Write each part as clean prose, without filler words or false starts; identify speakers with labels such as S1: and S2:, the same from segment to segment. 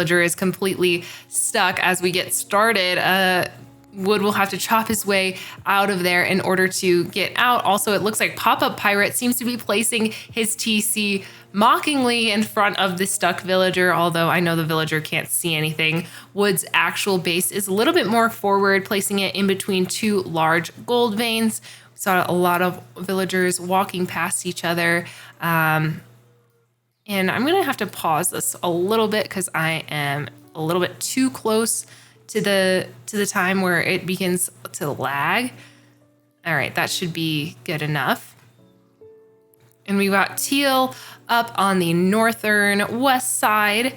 S1: villager is completely stuck as we get started. Wood will have to chop his way out of there in order to get out. Also, it looks like Pop-Up Pirate seems to be placing his TC mockingly in front of the stuck villager, although I know the villager can't see anything. Wood's actual base is a little bit more forward, placing it in between two large gold veins. We saw a lot of villagers walking past each other. And I'm going to have to pause this a little bit because I am a little bit too close to the time where it begins to lag. All right, that should be good enough. And we've got Teal up on the northern west side.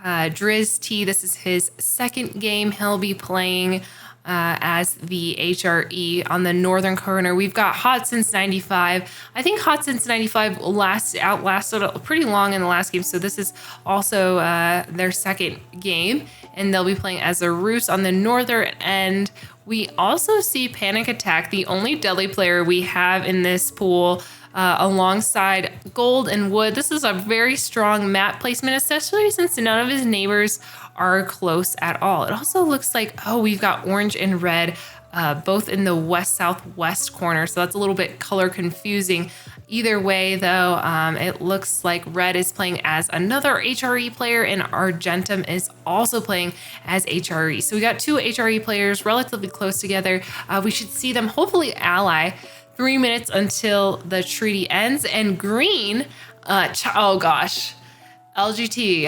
S1: Driz T, this is his second game he'll be playing as the HRE on the northern corner. We've got Hot Since 95. I think Hot Since 95 outlasted pretty long in the last game, so this is also their second game, and they'll be playing as a Roos on the northern end. We also see Panic Attack, the only deadly player we have in this pool, alongside Gold and Wood. This is a very strong map placement, especially since none of his neighbors are close at all. It also looks like, we've got Orange and Red both in the west-southwest corner, so that's a little bit color confusing. Either way, though, it looks like Red is playing as another HRE player, and Argentum is also playing as HRE. So we got two HRE players relatively close together. We should see them hopefully ally. 3 minutes until the treaty ends, and Green, oh gosh, LGT,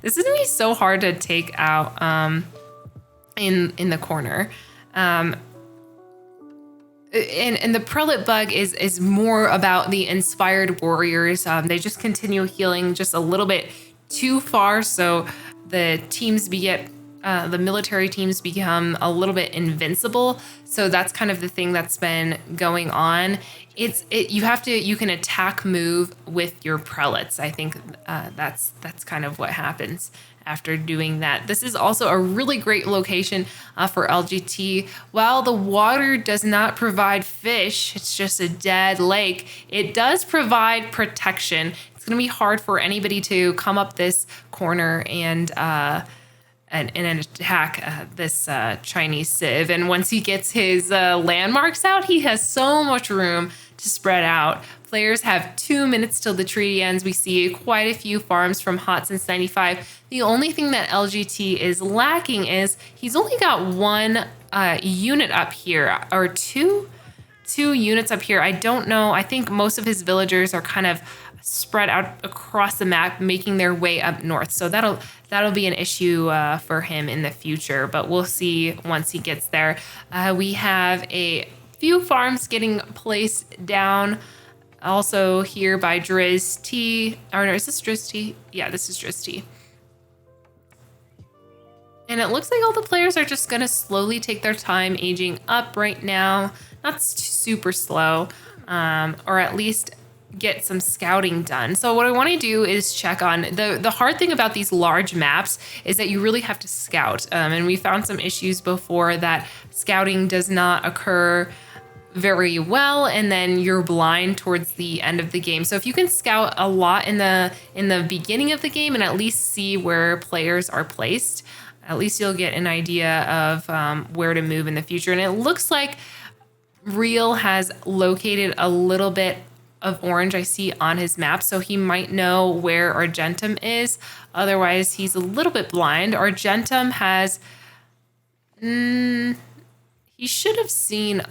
S1: this is gonna be so hard to take out in the corner. And the Prelate Bug is more about the Inspired Warriors. They just continue healing just a little bit too far, so the military teams become a little bit invincible. So that's kind of the thing that's been going on. You can attack move with your prelates. I think that's kind of what happens after doing that. This is also a really great location for LGT. While the water does not provide fish, it's just a dead lake, it does provide protection. It's going to be hard for anybody to come up this corner and attack this Chinese Civ. And once he gets his landmarks out, he has so much room to spread out. Players have 2 minutes till the treaty ends. We see quite a few farms from Hot Since 95. The only thing that LGT is lacking is he's only got one unit up here, or two units up here. I don't know. I think most of his villagers are kind of spread out across the map, making their way up north. So that'll be an issue for him in the future, but we'll see once he gets there. We have a few farms getting placed down also here by Driz T. Or no, is this Driz T? Yeah, this is Driz T. And it looks like all the players are just gonna slowly take their time aging up right now. Not super slow, or at least get some scouting done. So what I want to do is check on the hard thing about these large maps is that you really have to scout. And we found some issues before that scouting does not occur very well, and then you're blind towards the end of the game. So if you can scout a lot in the beginning of the game and at least see where players are placed, at least you'll get an idea of where to move in the future. And it looks like Real has located a little bit of orange I see on his map, so he might know where Argentum is. Otherwise, he's a little bit blind. Argentum has, he should have seen,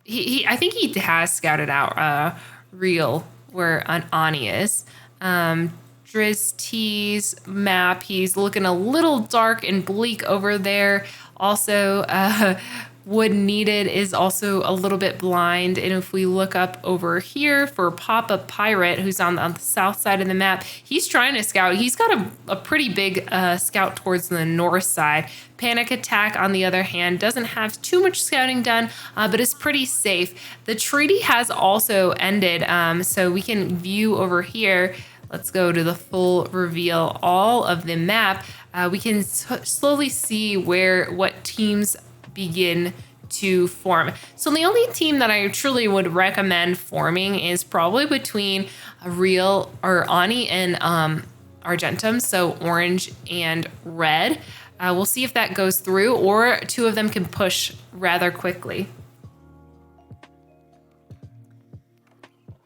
S1: I think he has scouted out Real where Ani is. Driz T's map, he's looking a little dark and bleak over there. Also, Wood Needed is also a little bit blind. And if we look up over here for Pop-Up Pirate, who's on the south side of the map, he's trying to scout. He's got a pretty big scout towards the north side. Panic Attack, on the other hand, doesn't have too much scouting done, but is pretty safe. The treaty has also ended, so we can view over here. Let's go to the full reveal all of the map. We can slowly see what teams begin to form. So the only team that I truly would recommend forming is probably between Real or Ani and Argentum, so orange and red. We'll see if that goes through, or two of them can push rather quickly.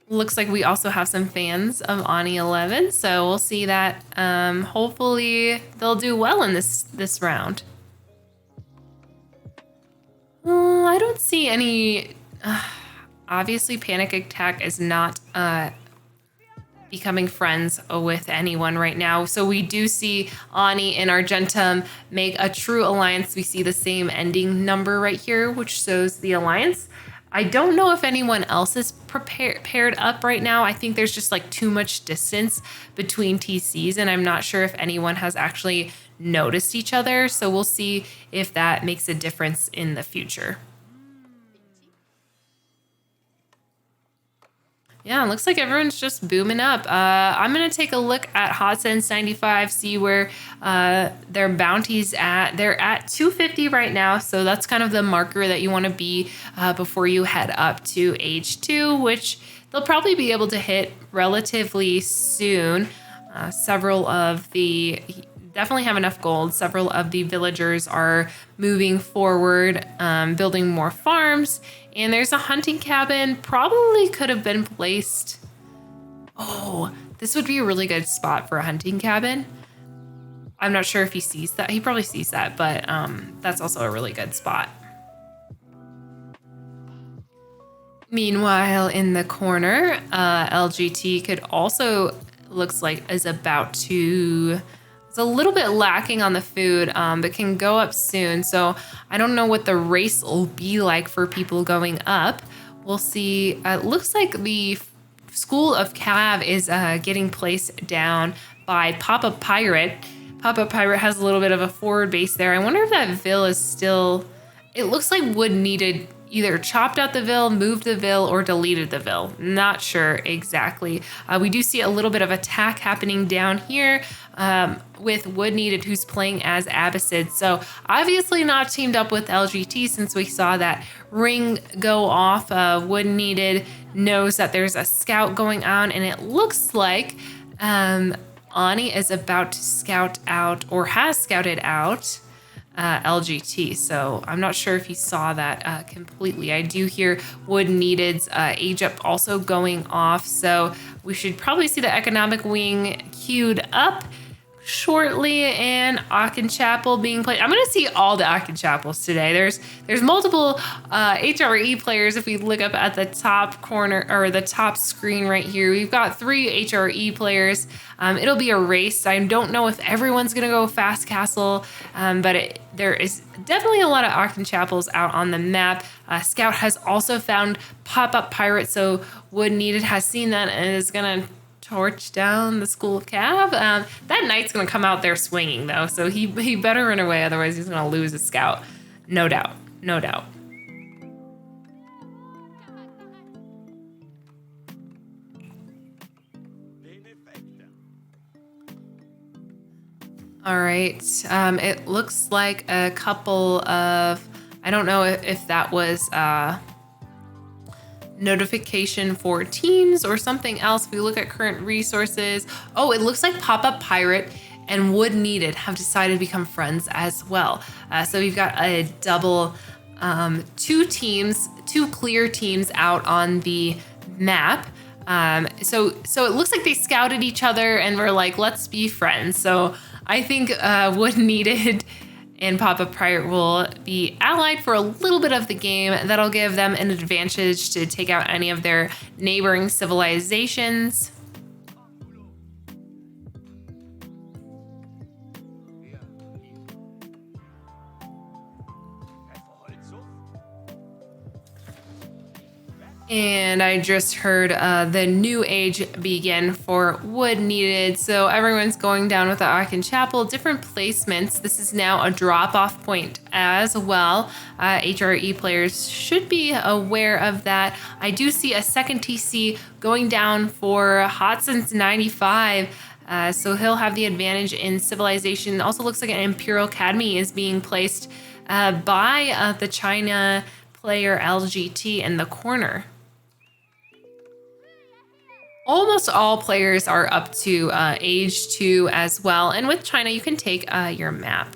S1: Looks like we also have some fans of Ani 11, so we'll see that. Hopefully they'll do well in this round. I don't see any. Obviously, Panic Attack is not becoming friends with anyone right now. So we do see Ani and Argentum make a true alliance. We see the same ending number right here, which shows the alliance. I don't know if anyone else is paired up right now. I think there's just like too much distance between TCs, and I'm not sure if anyone has actually noticed each other. So we'll see if that makes a difference in the future. Yeah, it looks like everyone's just booming up. I'm going to take a look at Hot Sense 95, see where their bounty's at. They're at 250 right now, so that's kind of the marker that you want to be before you head up to age 2, which they'll probably be able to hit relatively soon. Definitely have enough gold. Several of the villagers are moving forward, building more farms. And there's a hunting cabin, probably could have been placed. Oh, this would be a really good spot for a hunting cabin. I'm not sure if he sees that. He probably sees that, but that's also a really good spot. Meanwhile, in the corner, LGT could also, looks like, is about to... It's a little bit lacking on the food, but can go up soon. So I don't know what the race will be like for people going up. We'll see. It looks like the School of Cav is getting placed down by Papa Pirate. Papa Pirate has a little bit of a forward base there. I wonder if that Vil is still... It looks like Wood needed either chopped out the Vil, moved the Vil, or deleted the Vil. Not sure exactly. We do see a little bit of attack happening down here with Wood Needed, who's playing as Abbasid. So obviously not teamed up with LGT since we saw that ring go off. Wood Needed knows that there's a scout going on, and it looks like Ani is about to scout out, or has scouted out, LGT. So I'm not sure if he saw that completely. I do hear Wood Needed's age up also going off. So we should probably see the economic wing queued up shortly, and Auchenchapel being played. I'm going to see all the Auchenchapels today. There's multiple HRE players. If we look up at the top corner, or the top screen right here, we've got 3 HRE players. It'll be a race. I don't know if everyone's going to go Fast Castle, but there is definitely a lot of Auchenchapels out on the map. Scout has also found Pop-Up Pirate, so Wood Needed has seen that and is going to torch down the School of Cav. That knight's going to come out there swinging, though, so he better run away, otherwise he's going to lose his scout. No doubt. No doubt. All right. It looks like a couple of... I don't know if that was... notification for teams or something else. If we look at current resources, oh, it looks like Pop-Up Pirate and Wood Needed have decided to become friends as well. So we've got a double, 2 clear teams out on the map. So it looks like they scouted each other and were like, let's be friends. So I think Wood Needed and Pop-Up Pirate will be allied for a little bit of the game. That'll give them an advantage to take out any of their neighboring civilizations. And I just heard the new age begin for Wood Needed. So everyone's going down with the Auchenchapel, different placements. This is now a drop-off point as well. HRE players should be aware of that. I do see a second TC going down for Hot Sense 95. So he'll have the advantage in civilization. Also looks like an Imperial Academy is being placed by the China player LGT in the corner. Almost all players are up to age 2 as well. And with China, you can take your map.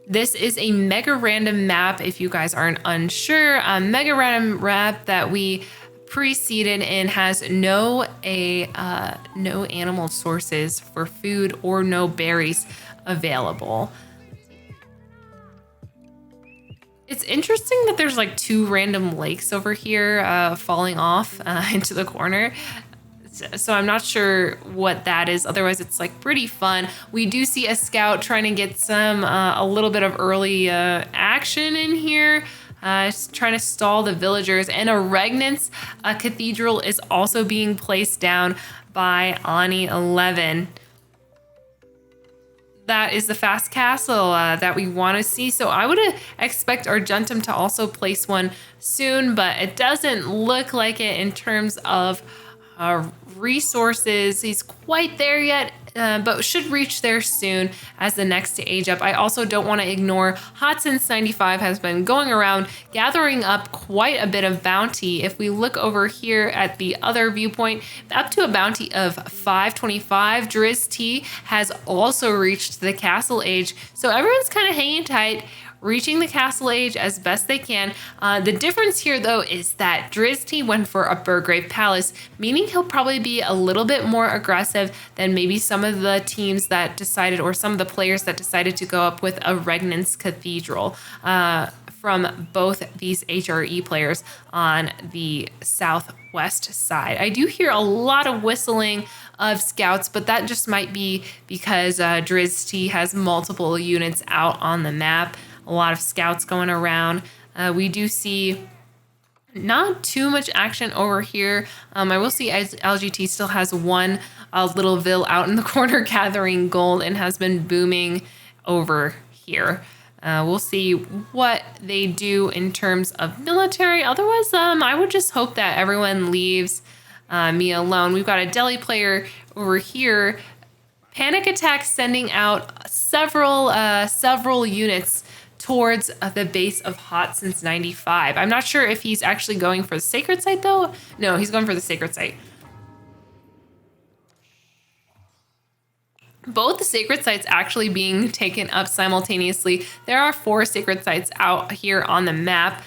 S1: This is a mega random map if you guys aren't unsure. A mega random map that we pre-seeded and has no animal sources for food or no berries available. It's interesting that there's like 2 random lakes over here falling off into the corner. So I'm not sure what that is. Otherwise, it's like pretty fun. We do see a scout trying to get some a little bit of early action in here. Trying to stall the villagers. And a regnance cathedral is also being placed down by Ani 11. That is the fast castle that we want to see. So I would expect Argentum to also place one soon, but it doesn't look like it in terms of resources. He's quite there yet, but should reach there soon as the next to age up. I also don't want to ignore Hot Since 95 has been going around gathering up quite a bit of bounty. If we look over here at the other viewpoint, up to a bounty of 525, Driz T has also reached the castle age. So everyone's kind of hanging tight, reaching the castle age as best they can. The difference here, though, is that Driz T went for a Burgrave Palace, meaning he'll probably be a little bit more aggressive than maybe some of the teams that decided, or some of the players that decided to go up with a Regnance Cathedral from both these HRE players on the southwest side. I do hear a lot of whistling of scouts, but that just might be because Driz T has multiple units out on the map. A lot of scouts going around. We do see not too much action over here. I will see LGT still has one little vill out in the corner gathering gold and has been booming over here. We'll see what they do in terms of military. Otherwise, I would just hope that everyone leaves me alone. We've got a Delhi player over here. Panic Attack sending out several units towards the base of Hot Since 95. I'm not sure if he's actually going for the sacred site, though. No, he's going for the sacred site. Both the sacred sites actually being taken up simultaneously. There are 4 sacred sites out here on the map.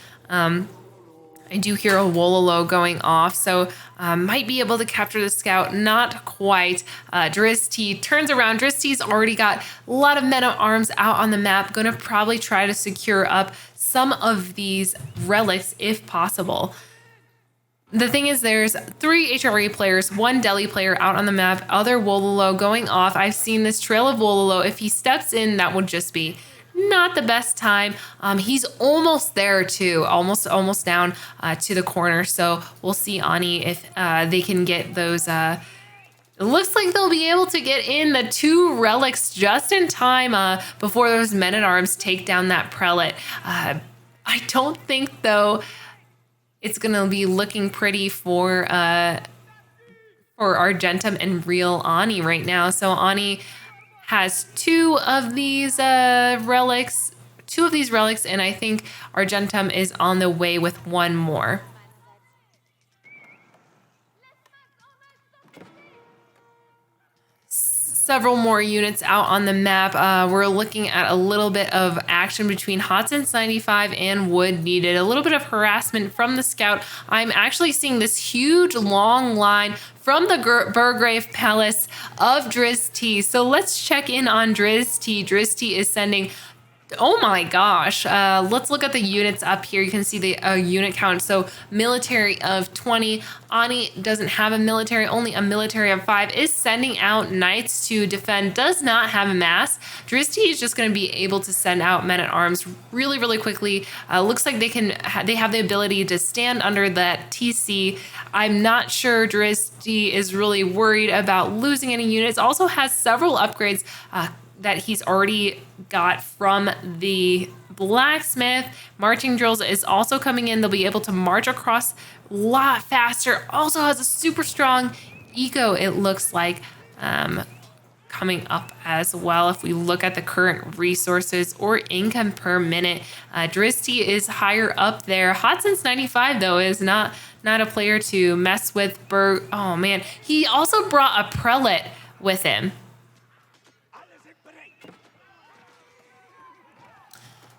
S1: I do hear a Wololo going off, so might be able to capture the scout. Not quite. Driz T turns around. Driz T's already got a lot of men at arms out on the map. Gonna probably try to secure up some of these relics if possible. The thing is, there's 3 HRE players, 1 Delhi player out on the map, other Wololo going off. I've seen this trail of Wololo. If he steps in, that would just be not the best time. He's almost there too, almost down to the corner. So we'll see Ani if they can get those. It looks like they'll be able to get in the 2 relics just in time before those men at arms take down that prelate. I don't think though it's gonna be looking pretty for Argentum and real Ani right now. So Ani has 2 of these relics, and I think Argentum is on the way with 1 more. Several more units out on the map. We're looking at a little bit of action between Hot Since 95 and Wood Needed. A little bit of harassment from the scout. I'm actually seeing this huge long line from the Burgrave Palace of Driz T. So let's check in on Driz T. Driz T is sending, oh my gosh. Let's look at the units up here. You can see the unit count. So military of 20. Ani doesn't have a military, only a military of 5, is sending out knights to defend, does not have a mass. Driz T is just going to be able to send out men at arms really, really quickly. Looks like they have the ability to stand under that TC. I'm not sure Driz T is really worried about losing any units. Also has several upgrades that he's already got from the blacksmith. Marching drills is also coming in. They'll be able to march across a lot faster. Also has a super strong eco, it looks like, coming up as well. If we look at the current resources or income per minute, Driz T is higher up there. Hot Since 95, though, is not not a player to mess with. Oh man, he also brought a prelate with him.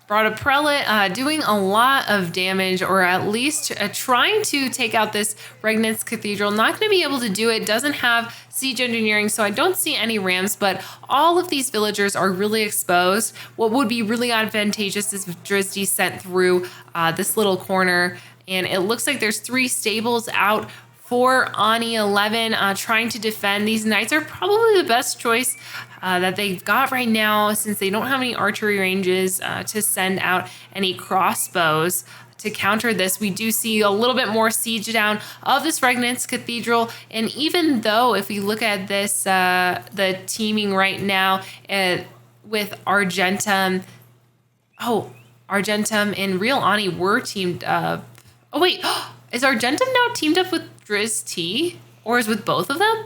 S1: Brought a prelate, doing a lot of damage, or at least trying to take out this Regnitz Cathedral. Not going to be able to do it. Doesn't have siege engineering, so I don't see any rams, but all of these villagers are really exposed. What would be really advantageous is if Drizzy sent through this little corner, and it looks like there's 3 stables out for Ani 11 trying to defend. These knights are probably the best choice that they've got right now, since they don't have any archery ranges to send out any crossbows to counter this. We do see a little bit more siege down of this Regnitz Cathedral, and even though if we look at this, the teaming right now with Argentum, Argentum and Real Ani were teamed up. Oh wait, is Argentum now teamed up with Driz T, or is with both of them?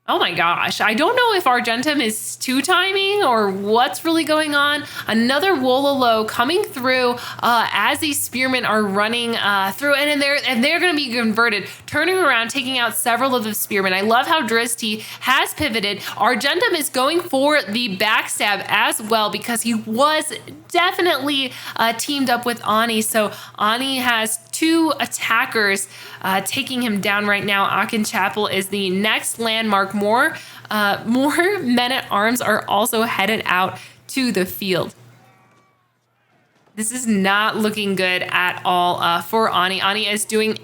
S1: Oh my gosh, I don't know if Argentum is two-timing or what's really going on. Another Wololo coming through as these spearmen are running through, and they're going to be converted, turning around, taking out several of the spearmen. I love how Drizty has pivoted. Argentum is going for the backstab as well, because he was definitely teamed up with Ani. So Ani has 2 attackers taking him down right now. Aachen Chapel is the next landmark. More men-at-arms are also headed out to the field. This is not looking good at all for Ani. Ani is doing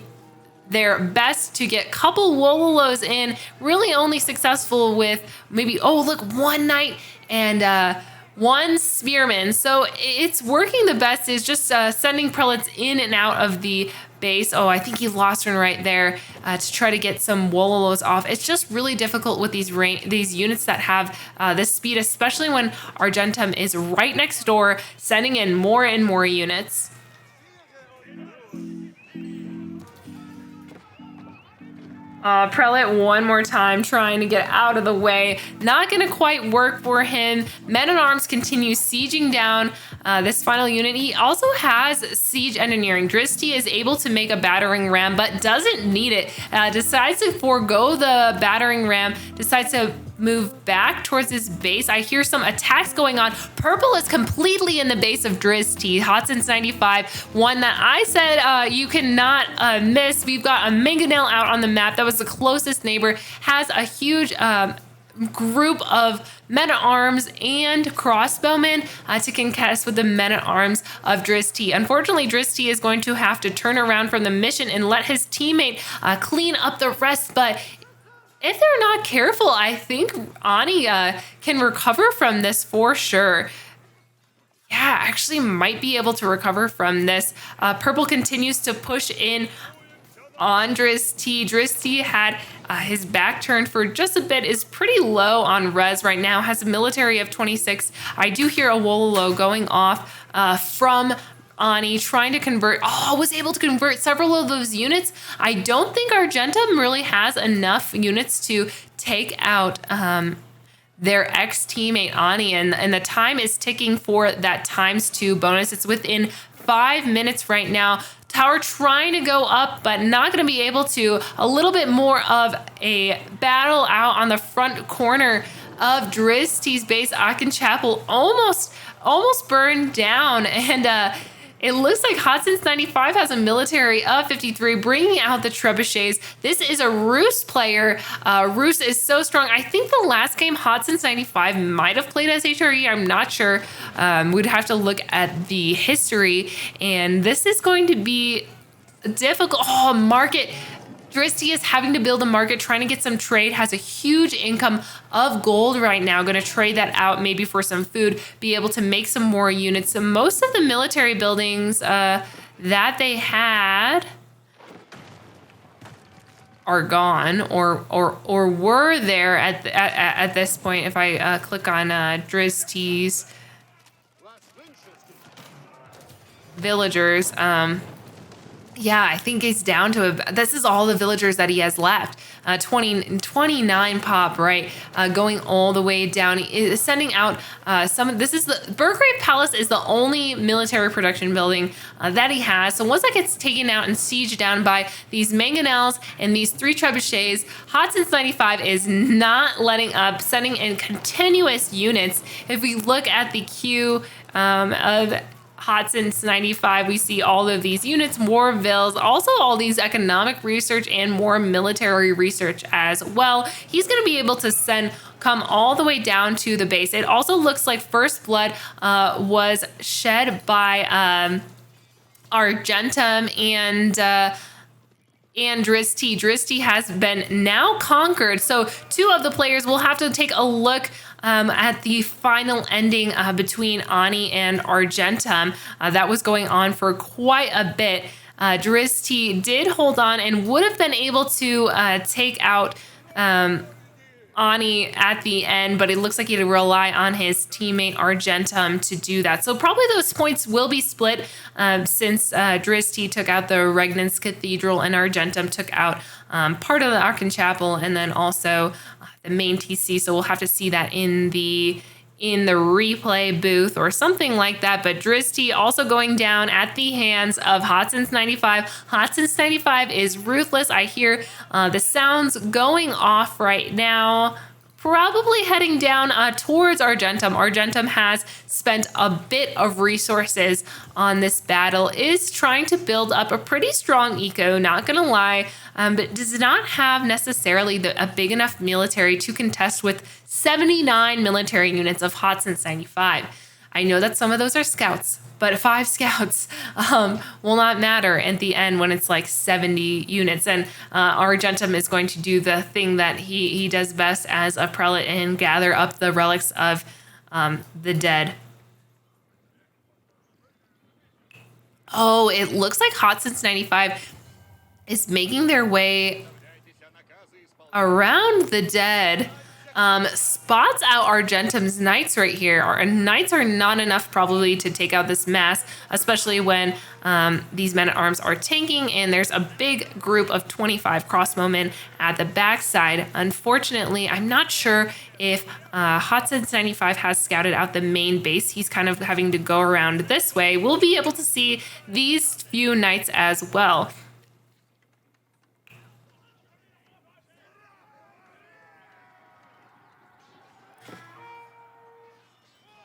S1: their best to get a couple Wololos in, really only successful with maybe, one knight and 1 spearman. So it's working the best, is just sending prelates in and out of the base. I think he lost one right there to try to get some Wololos off. It's just really difficult with these units that have this speed, especially when Argentum is right next door, sending in more and more units. Prelate one more time, trying to get out of the way. Not going to quite work for him. Men-at-Arms continue sieging down this final unit. He also has siege engineering. Dristy is able to make a battering ram, but doesn't need it. Decides to forego the battering ram, decides to move back towards his base. I hear some attacks going on. Purple is completely in the base of Driz T. Hotson's 95, one that I said you cannot miss. We've got a mangonel out on the map. That was the closest neighbor. Has a huge group of men-at-arms and crossbowmen to contest with the men-at-arms of Driz T. Unfortunately, Driz T is going to have to turn around from the mission and let his teammate clean up the rest, but if they're not careful, I think Ani can recover from this for sure. Yeah, actually might be able to recover from this. Purple continues to push in on Driz T. Driz T had his back turned for just a bit, is pretty low on res right now, has a military of 26. I do hear a Wololo going off from Ani, trying to convert. Was able to convert several of those units. I don't think Argentum really has enough units to take out their ex-teammate Ani, and the time is ticking for that ×2 bonus. It's within 5 minutes right now. Tower trying to go up, but not going to be able to. A little bit more of a battle out on the front corner of Driz T's base. Aachen Chapel almost burned down, and it looks like Hotson's 95 has a military of 53, bringing out the trebuchets. This is a Roos player. Roos is so strong. I think the last game Hotson's 95 might have played as HRE. I'm not sure. We'd have to look at the history. And this is going to be difficult. Market. Dristy is having to build a market, trying to get some trade, has a huge income of gold right now, going to trade that out maybe for some food, be able to make some more units. So most of the military buildings that they had are gone or were there at this point. If I click on Driz T's villagers, Yeah, I think it's down to this is all the villagers that he has left. 29 pop, right? Going all the way down, sending out this is the Burgrave Palace is the only military production building that he has. So once that gets taken out and sieged down by these mangonels and these 3 trebuchets, Hodson's 95 is not letting up, sending in continuous units. If we look at the queue of Hodson's 95, we see all of these units, more vills, also all these economic research and more military research as well. He's going to be able to come all the way down to the base. It also looks like first blood was shed by Argentum and Dristi. Dristi has been now conquered. So 2 of the players will have to take a look at the final ending between Ani and Argentum. That was going on for quite a bit. Dristi did hold on and would have been able to take out Ani at the end, but it looks like he had to rely on his teammate Argentum to do that. So probably those points will be split since Dristi took out the Regnance Cathedral and Argentum took out part of the Aachen Chapel and then also the main TC. So we'll have to see that in the replay booth or something like that. But Dristi also going down at the hands of Hodson's 95. Hodson's 95 is ruthless. I hear the sounds going off right now. Probably heading down towards Argentum. Argentum has spent a bit of resources on this battle, is trying to build up a pretty strong eco, not gonna lie, but does not have necessarily a big enough military to contest with 79 military units of Hodson's 95. I know that some of those are scouts, but 5 scouts will not matter at the end when it's like 70 units. And Argentum is going to do the thing that he does best as a prelate and gather up the relics of the dead. Oh, it looks like Hodson's 95 is making their way around the dead. Spots out Argentum's knights right here. Our knights are not enough probably to take out this mass, especially when these men-at-arms are tanking and there's a big group of 25 crossbowmen at the backside. Unfortunately, I'm not sure if Hodson's 95 has scouted out the main base. He's kind of having to go around this way. We'll be able to see these few knights as well.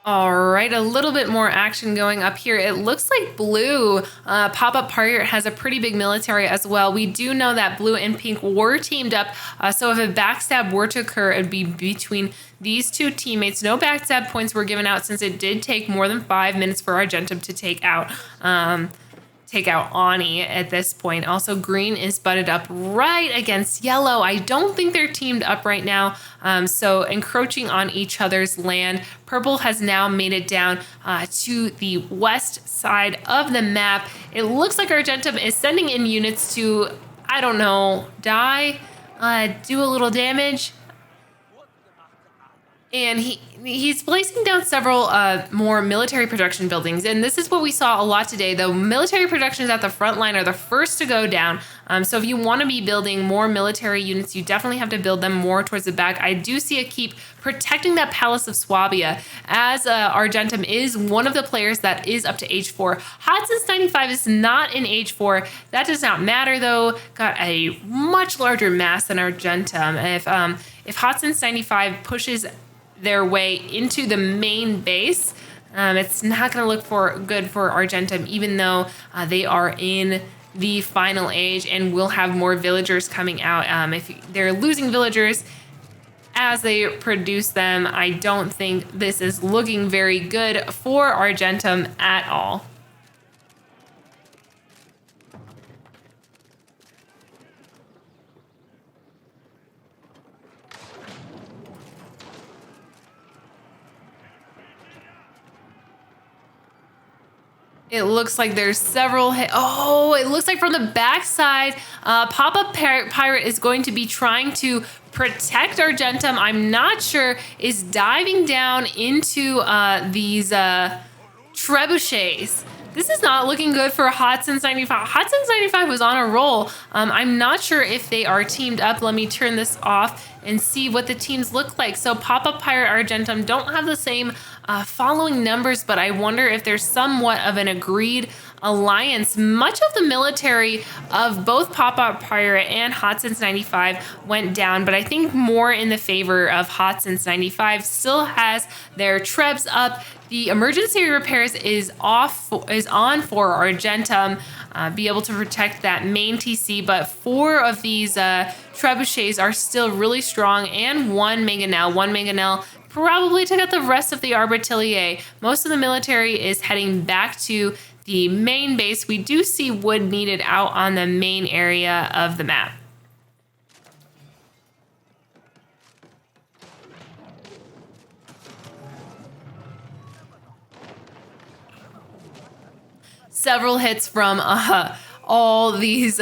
S1: All right, a little bit more action going up here. It looks like blue pop-up pirate has a pretty big military as well. We do know that blue and pink were teamed up. So if a backstab were to occur, it would be between these 2 teammates. No backstab points were given out since it did take more than 5 minutes for Argentum to take out Ani at this point. Also, green is butted up right against yellow. I don't think they're teamed up right now. So encroaching on each other's land. Purple has now made it down to the west side of the map. It looks like Argentum is sending in units to, I don't know, do a little damage. And he's placing down several more military production buildings. And this is what we saw a lot today. The military productions at the front line are the first to go down. So if you want to be building more military units, you definitely have to build them more towards the back. I do see a keep protecting that Palace of Swabia, as Argentum is one of the players that is up to age 4. Hodson's 95 is not in age 4. That does not matter, though. Got a much larger mass than Argentum. If Hodson's 95 pushes their way into the main base, it's not going to look good for Argentum, even though they are in the final age and will have more villagers coming out. If they're losing villagers as they produce them, I don't think this is looking very good for Argentum at all. It looks like there's several it looks like from the backside, Pop-Up Pirate is going to be trying to protect Argentum. I'm not sure, is diving down into these trebuchets. This is not looking good for Hot Since 95. Hot Since 95 was on a roll. I'm not sure if they are teamed up. Let me turn this off and see what the teams look like. So Pop-Up Pirate Argentum don't have the same following numbers, but I wonder if there's somewhat of an agreed alliance. Much of the military of both Pop-Up Pirate and Hot Since 95 went down, but I think more in the favor of Hot Since 95. Still has their Trebs up. The emergency repairs is on for Argentum, be able to protect that main TC, but 4 of these trebuchets are still really strong, and 1 Mangonel. 1 Mangonel probably took out the rest of the Arbatelier. Most of the military is heading back to the main base. We do see wood needed out on the main area of the map. Several hits from all these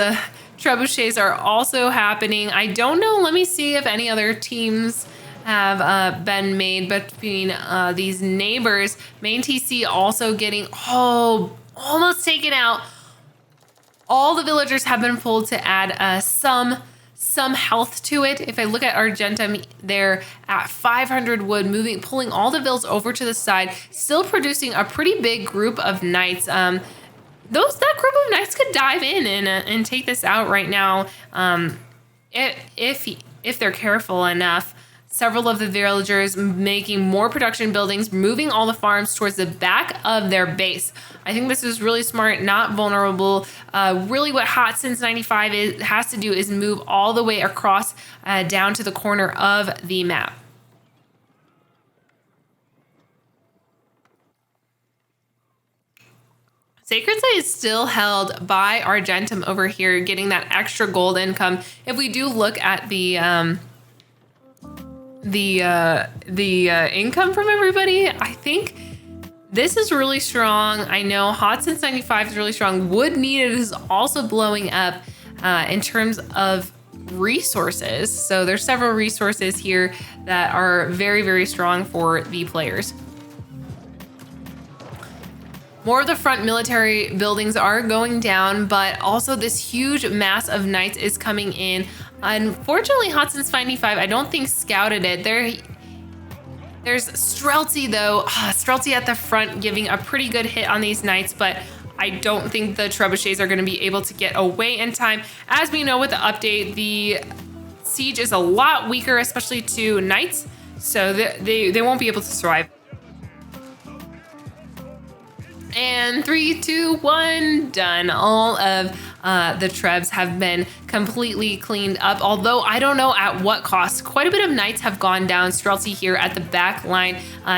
S1: trebuchets are also happening. I don't know. Let me see if any other teams have been made between these neighbors. Main TC also getting almost taken out. All the villagers have been pulled to add some health to it. If I look at Argentum, they're at 500 wood, pulling all the vills over to the side, still producing a pretty big group of knights. That group of knights could dive in and take this out right now, if they're careful enough. Several of the villagers making more production buildings, moving all the farms towards the back of their base. I think this is really smart, not vulnerable. Really what Hot Since 95 has to do is move all the way across down to the corner of the map. Sacred Site is still held by Argentum over here, getting that extra gold income. If we do look at the income from everybody, I think this is really strong. I know Hot Since 95 is really strong. Wood Needed is also blowing up in terms of resources. So there's several resources here that are very, very strong for the players. More of the front military buildings are going down, but also this huge mass of knights is coming in. Unfortunately, Hot Since 95, I don't think scouted it. There's Streltsy though. Streltsy at the front giving a pretty good hit on these knights, but I don't think the trebuchets are going to be able to get away in time. As we know with the update, the siege is a lot weaker, especially to knights, so they won't be able to survive. And 3, 2, 1, done. All of the trebs have been completely cleaned up, although I don't know at what cost. Quite a bit of knights have gone down. Streltsy here at the back line,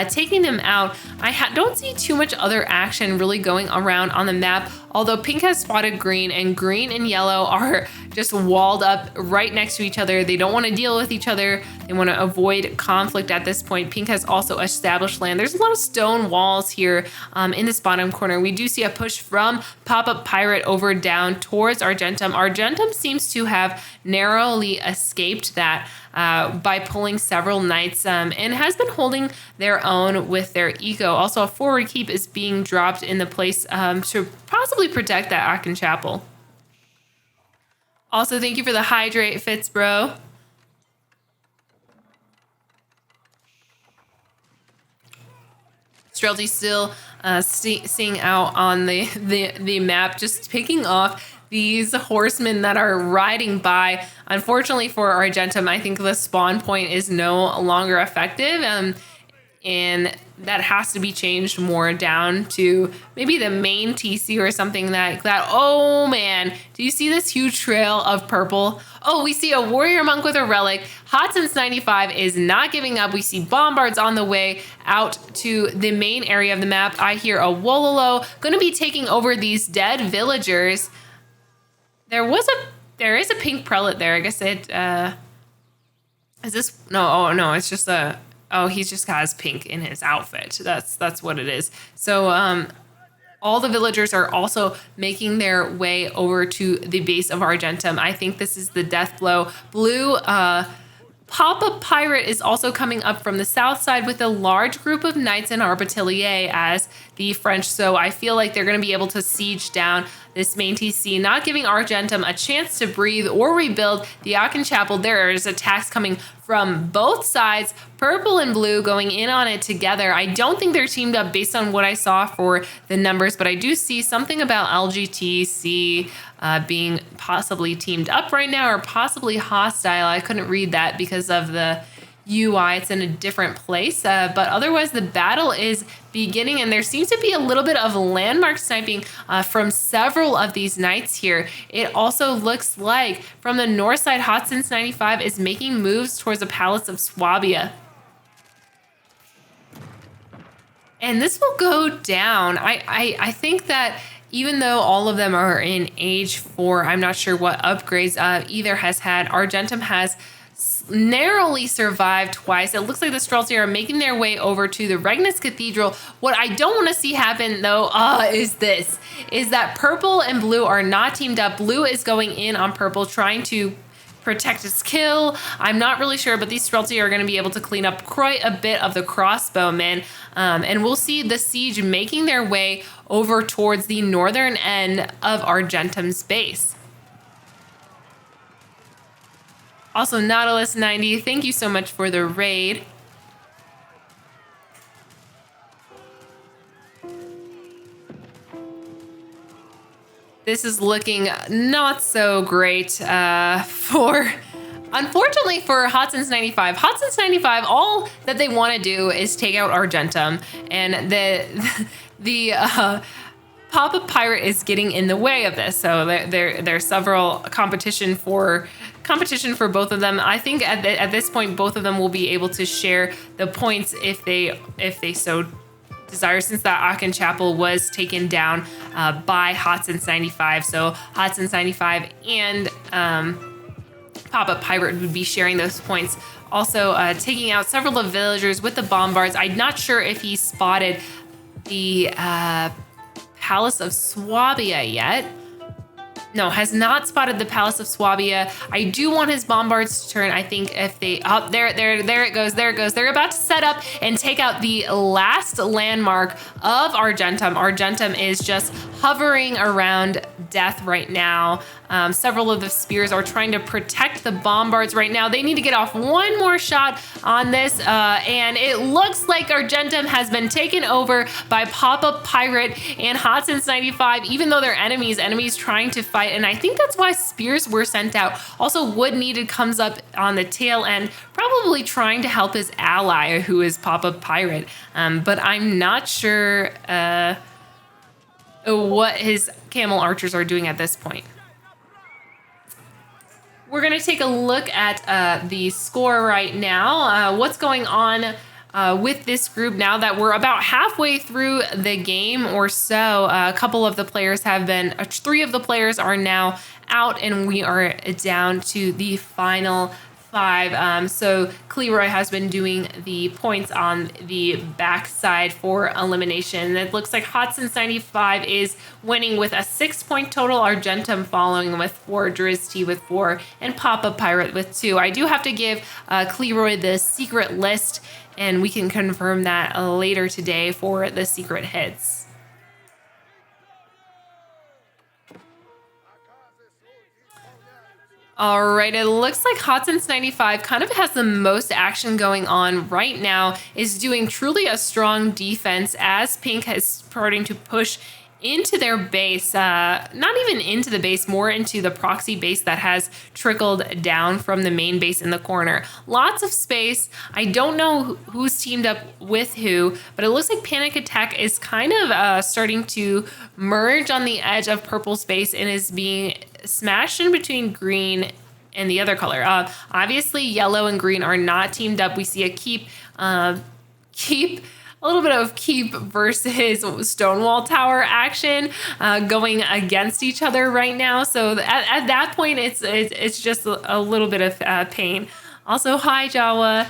S1: taking them out. I don't see too much other action really going around on the map, although pink has spotted green, and green and yellow are just walled up right next to each other. They don't want to deal with each other. They want to avoid conflict at this point. Pink has also established land. There's a lot of stone walls here in this bottom corner. We do see a push from Pop-Up Pirate over down towards Argentum. Argentum seems to have narrowly escaped that by pulling several knights and has been holding their own with their eco. Also, a forward keep is being dropped in the place to possibly protect that Aachen Chapel. Also, thank you for the hydrate, Fitz, bro. Streltsy still seeing out on the map, just picking off these horsemen that are riding by. Unfortunately for Argentum, I think the spawn point is no longer effective, and that has to be changed more down to maybe the main TC or something like that. Oh man, do you see this huge trail of purple? Oh, we see a warrior monk with a relic. Hot Since 95 is not giving up. We see bombards on the way out to the main area of the map. I hear a Wololo gonna be taking over these dead villagers. There is a pink prelate there. I guess it is this no, oh no, it's just a he's just has pink in his outfit. That's what it is. So all the villagers are also making their way over to the base of Argentum. I think this is the death blow. Blue Papa Pirate is also coming up from the south side with a large group of knights and arbatelier as the French. So I feel like they're going to be able to siege down this main TC, not giving Argentum a chance to breathe or rebuild the Aachen Chapel. There is attacks coming from both sides, purple and blue going in on it together. I don't think they're teamed up based on what I saw for the numbers, but I do see something about LGTC being possibly teamed up right now or possibly hostile. I couldn't read that because of the UI. It's in a different place, but otherwise the battle is beginning, and there seems to be a little bit of landmark sniping from several of these knights here. It also looks like from the north side, Hot Since 95 is making moves towards the Palace of Swabia. And this will go down. I think that even though all of them are in age 4, I'm not sure what upgrades either has had. Argentum has narrowly survived twice. It looks like the Streltsy are making their way over to the Regnus Cathedral. What I don't want to see happen though is that purple and blue are not teamed up. Blue is going in on purple, trying to protect its kill. I'm not really sure, but these Streltsy are going to be able to clean up quite a bit of the crossbowmen. And we'll see the siege making their way over towards the northern end of Argentum's base. Also, Nautilus90, thank you so much for the raid. This is looking not so great unfortunately for Hot Since 95. Hot Since 95, all that they want to do is take out Argentum, and the Papa Pirate is getting in the way of this. So there's several competition for both of them. I think at this point, both of them will be able to share the points if they so desire, since that Aachen Chapel was taken down by Hot Since 95. So Hot Since 95 and Papa Pirate would be sharing those points. Also taking out several of the villagers with the bombards. I'm not sure if he spotted the Palace of Swabia yet. No, has not spotted the Palace of Swabia. I do want his bombards to turn. I think if they there it goes. They're about to set up and take out the last landmark of Argentum. Argentum is just hovering around death right now. Several of the spears are trying to protect the bombards right now. They need to get off one more shot on this, and it looks like Argentum has been taken over by Papa Pirate and Hot Since 95, even though they're enemies trying to fight, and I think that's why spears were sent out. Also, Wood Needed comes up on the tail end, probably trying to help his ally, who is Papa Pirate, but I'm not sure what his camel archers are doing at this point. We're going to take a look at the score right now. What's going on with this group now that we're about halfway through the game or so. A couple of the players have been, 3 of the players are now out, and we are down to the final 5. So Cleroy has been doing the points on the backside for elimination. It looks like Hot Since 95 is winning with a 6-point total, Argentum following with 4, Drizzt with 4, and Papa Pirate with 2. I do have to give Cleroy the secret list, and we can confirm that later today for the secret hits. All right, it looks like Hot Since 95 kind of has the most action going on right now, is doing truly a strong defense as Pink is starting to push into their base, not even into the base, more into the proxy base that has trickled down from the main base in the corner. Lots of space. I don't know who's teamed up with who, but it looks like Panic Attack is kind of starting to merge on the edge of purple space and is being smashed in between green and the other color. Obviously, yellow and green are not teamed up. We see a keep a little bit of keep versus Stonewall Tower action going against each other right now. So at that point, it's just a little bit of pain. Also, hi Jawa.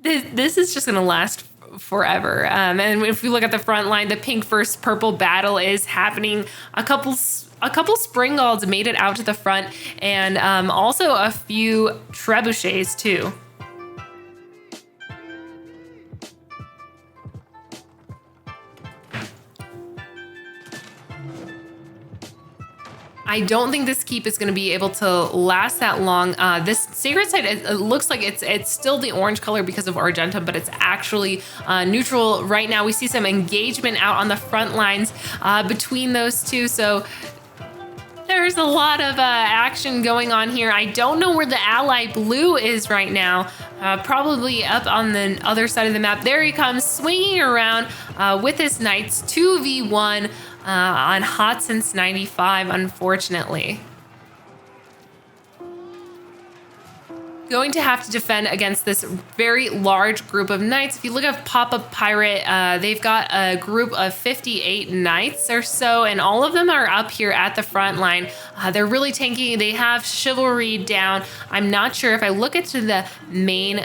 S1: This is just gonna last forever. And if we look at the front line, the pink versus purple battle is happening a couple a couple Springald's made it out to the front, and also a few Trebuchets too. I don't think this keep is going to be able to last that long. This Sacred Site, it looks like it's still the orange color because of Argentum, but it's actually neutral right now. We see some engagement out on the front lines between those two. So there's a lot of action going on here. I don't know where the ally blue is right now. Probably up on the other side of the map. There he comes, swinging around with his knights, 2v1 on Hot Since 95, unfortunately. Going to have to defend against this very large group of knights. If you look at Pop-Up Pirate, they've got a group of 58 knights or so, and all of them are up here at the front line. They're really tanky. They have chivalry down. I'm not sure. If I look into the main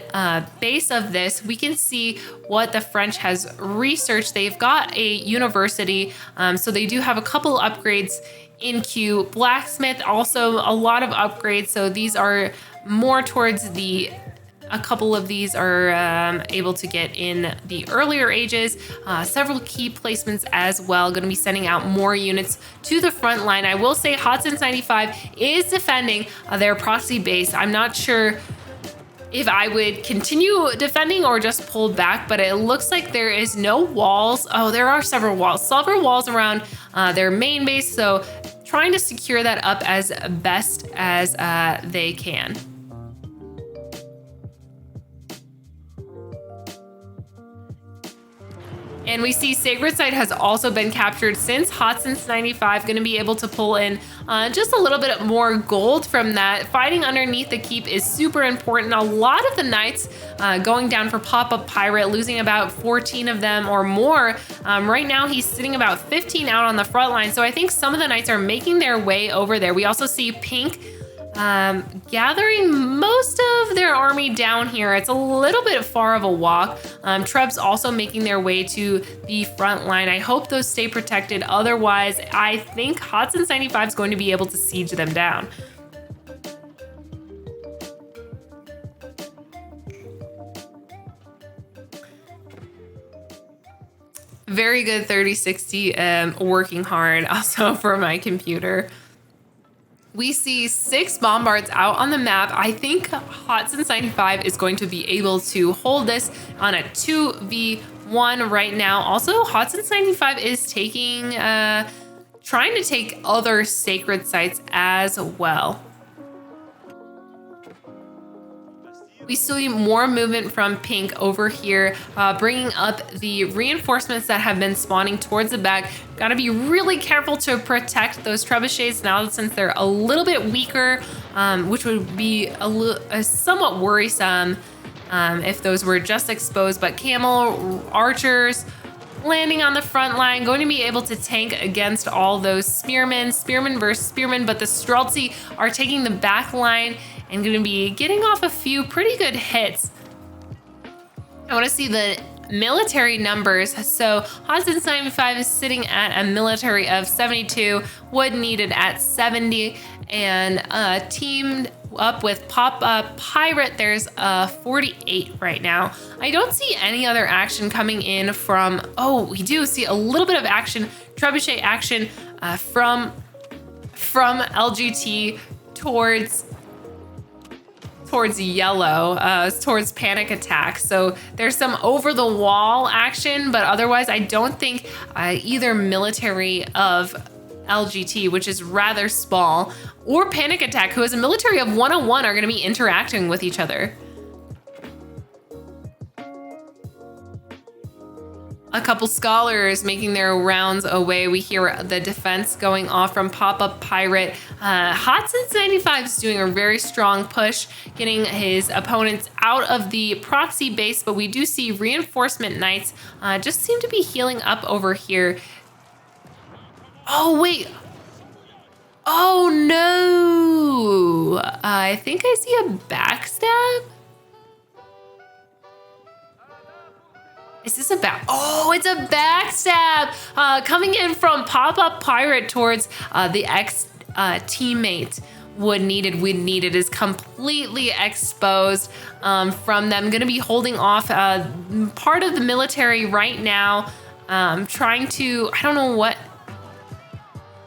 S1: base of this, we can see what the French has researched. They've got a university, so they do have a couple upgrades in queue. Blacksmith, also a lot of upgrades, so these are more towards a couple of these are able to get in the earlier ages. Several key placements as well. Going to be sending out more units to the front line. I will say Hot Since 95 is defending their proxy base. I'm not sure if I would continue defending or just pull back, but it looks like there is no walls. Oh, there are several walls around their main base. So trying to secure that up as best as they can. And we see Sacred Site has also been captured since Hot Since 95. Going to be able to pull in just a little bit more gold from that. Fighting underneath the keep is super important. A lot of the knights going down for Pop-Up Pirate, losing about 14 of them or more. Right now he's sitting about 15 out on the front line. So I think some of the knights are making their way over there. We also see Pink gathering most of their army down here. It's a little bit far of a walk. Trebs also making their way to the front line. I hope those stay protected. Otherwise, I think Hot Since 95 is going to be able to siege them down. Very good 3060, working hard also for my computer. We see 6 bombards out on the map. I think Hot Since 95 is going to be able to hold this on a 2v1 right now. Also, Hot Since 95 is taking, trying to take other sacred sites as well. We see more movement from Pink over here, bringing up the reinforcements that have been spawning towards the back. Got to be really careful to protect those trebuchets now since they're a little bit weaker, which would be somewhat worrisome if those were just exposed. But camel archers landing on the front line, going to be able to tank against all those spearmen versus spearmen, but the Streltsy are taking the back line and going to be getting off a few pretty good hits. I want to see the military numbers. So Hot Since 95 is sitting at a military of 72, Wood needed at 70, and teamed up with Pop-Up Pirate, there's 48 right now. I don't see any other action coming in from, oh, we do see a little bit of action, trebuchet action from LGT towards yellow, towards panic attack. So there's some over the wall action, but otherwise I don't think either military of LGT, which is rather small, or panic attack, who has a military of 101, are going to be interacting with each other. A couple scholars making their rounds away. We hear the defense going off from Pop-Up Pirate. Hot Since 95 is doing a very strong push, getting his opponents out of the proxy base, but we do see reinforcement knights just seem to be healing up over here. Oh, wait. Oh, no. I think I see a backstab. Is this a back? Oh, it's a backstab coming in from Pop-Up Pirate towards the ex teammate. Wood Needed is completely exposed from them. Going to be holding off part of the military right now, trying to, I don't know what.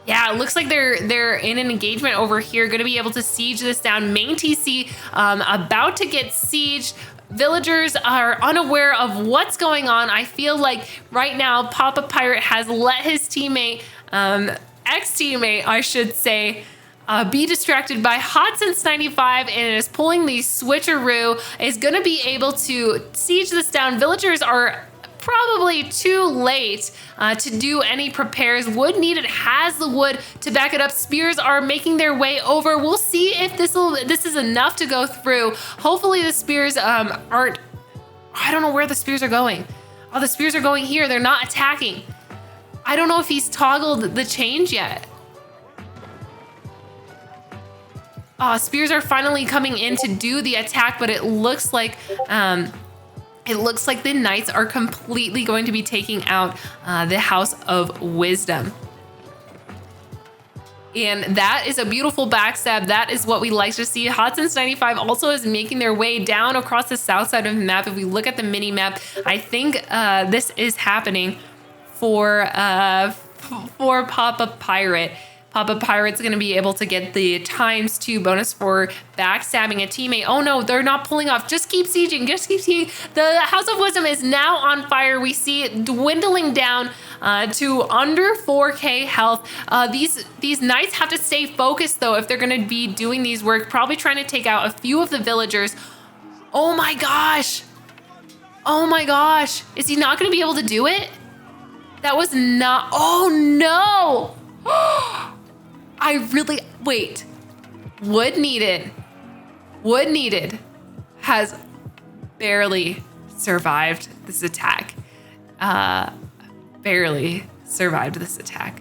S1: Yeah, it looks like they're in an engagement over here. Going to be able to siege this down. Main TC about to get sieged. Villagers are unaware of what's going on. I feel like right now Pop-Up Pirate has let his teammate, ex-teammate, I should say, be distracted by Hot Since 95 and is pulling the switcheroo. Is going to be able to siege this down. Villagers are probably too late to do any repairs. Wood Needed has the wood to back it up. Spears are making their way over. We'll see if this is enough to go through. Hopefully the spears aren't. I don't know where the spears are going. Oh, the spears are going here. They're not attacking. I don't know if he's toggled the change yet. Spears are finally coming in to do the attack, but it looks like the knights are completely going to be taking out the House of Wisdom. And that is a beautiful backstab. That is what we like to see. Hot Since 95 also is making their way down across the south side of the map. If we look at the mini map, I think this is happening for Pop-Up Pirate. Pop-Up Pirate's going to be able to get the ×2 bonus for backstabbing a teammate. Oh no, they're not pulling off. Just keep sieging. Just keep sieging. The House of Wisdom is now on fire. We see it dwindling down to under 4K health. These knights have to stay focused though if they're going to be doing these work. Probably trying to take out a few of the villagers. Oh my gosh. Oh my gosh. Is he not going to be able to do it? That was not. Oh no. Wait. Wood Needed has barely survived this attack. Barely survived this attack.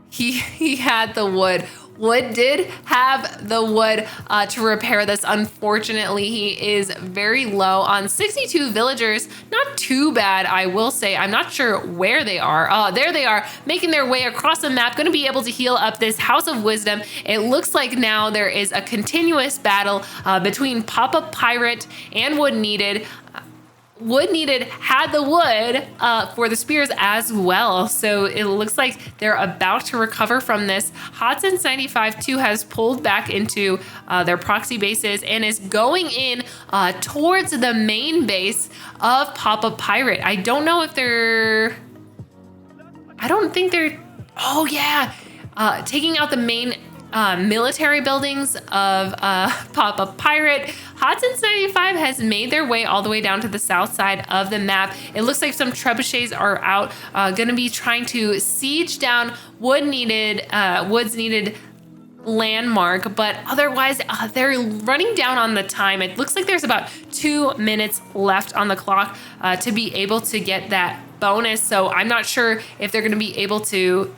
S1: He had the wood. Wood did have the wood to repair this. Unfortunately, he is very low on 62 villagers. Not too bad, I will say. I'm not sure where they are. There they are, making their way across the map, going to be able to heal up this House of Wisdom. It looks like now there is a continuous battle between Pop-Up Pirate and Wood Needed. Wood Needed had the wood for the spears as well. So it looks like they're about to recover from this. Hot Since 95 too has pulled back into their proxy bases and is going in towards the main base of Pop-Up Pirate. I don't know if they're... I don't think they're... Oh yeah. Taking out the main military buildings of Pop-Up Pirate. Hot Since 95 has made their way all the way down to the south side of the map. It looks like some trebuchets are out, gonna be trying to siege down Wood's Needed landmark, but otherwise they're running down on the time. It looks like there's about 2 minutes left on the clock to be able to get that bonus. So I'm not sure if they're gonna be able to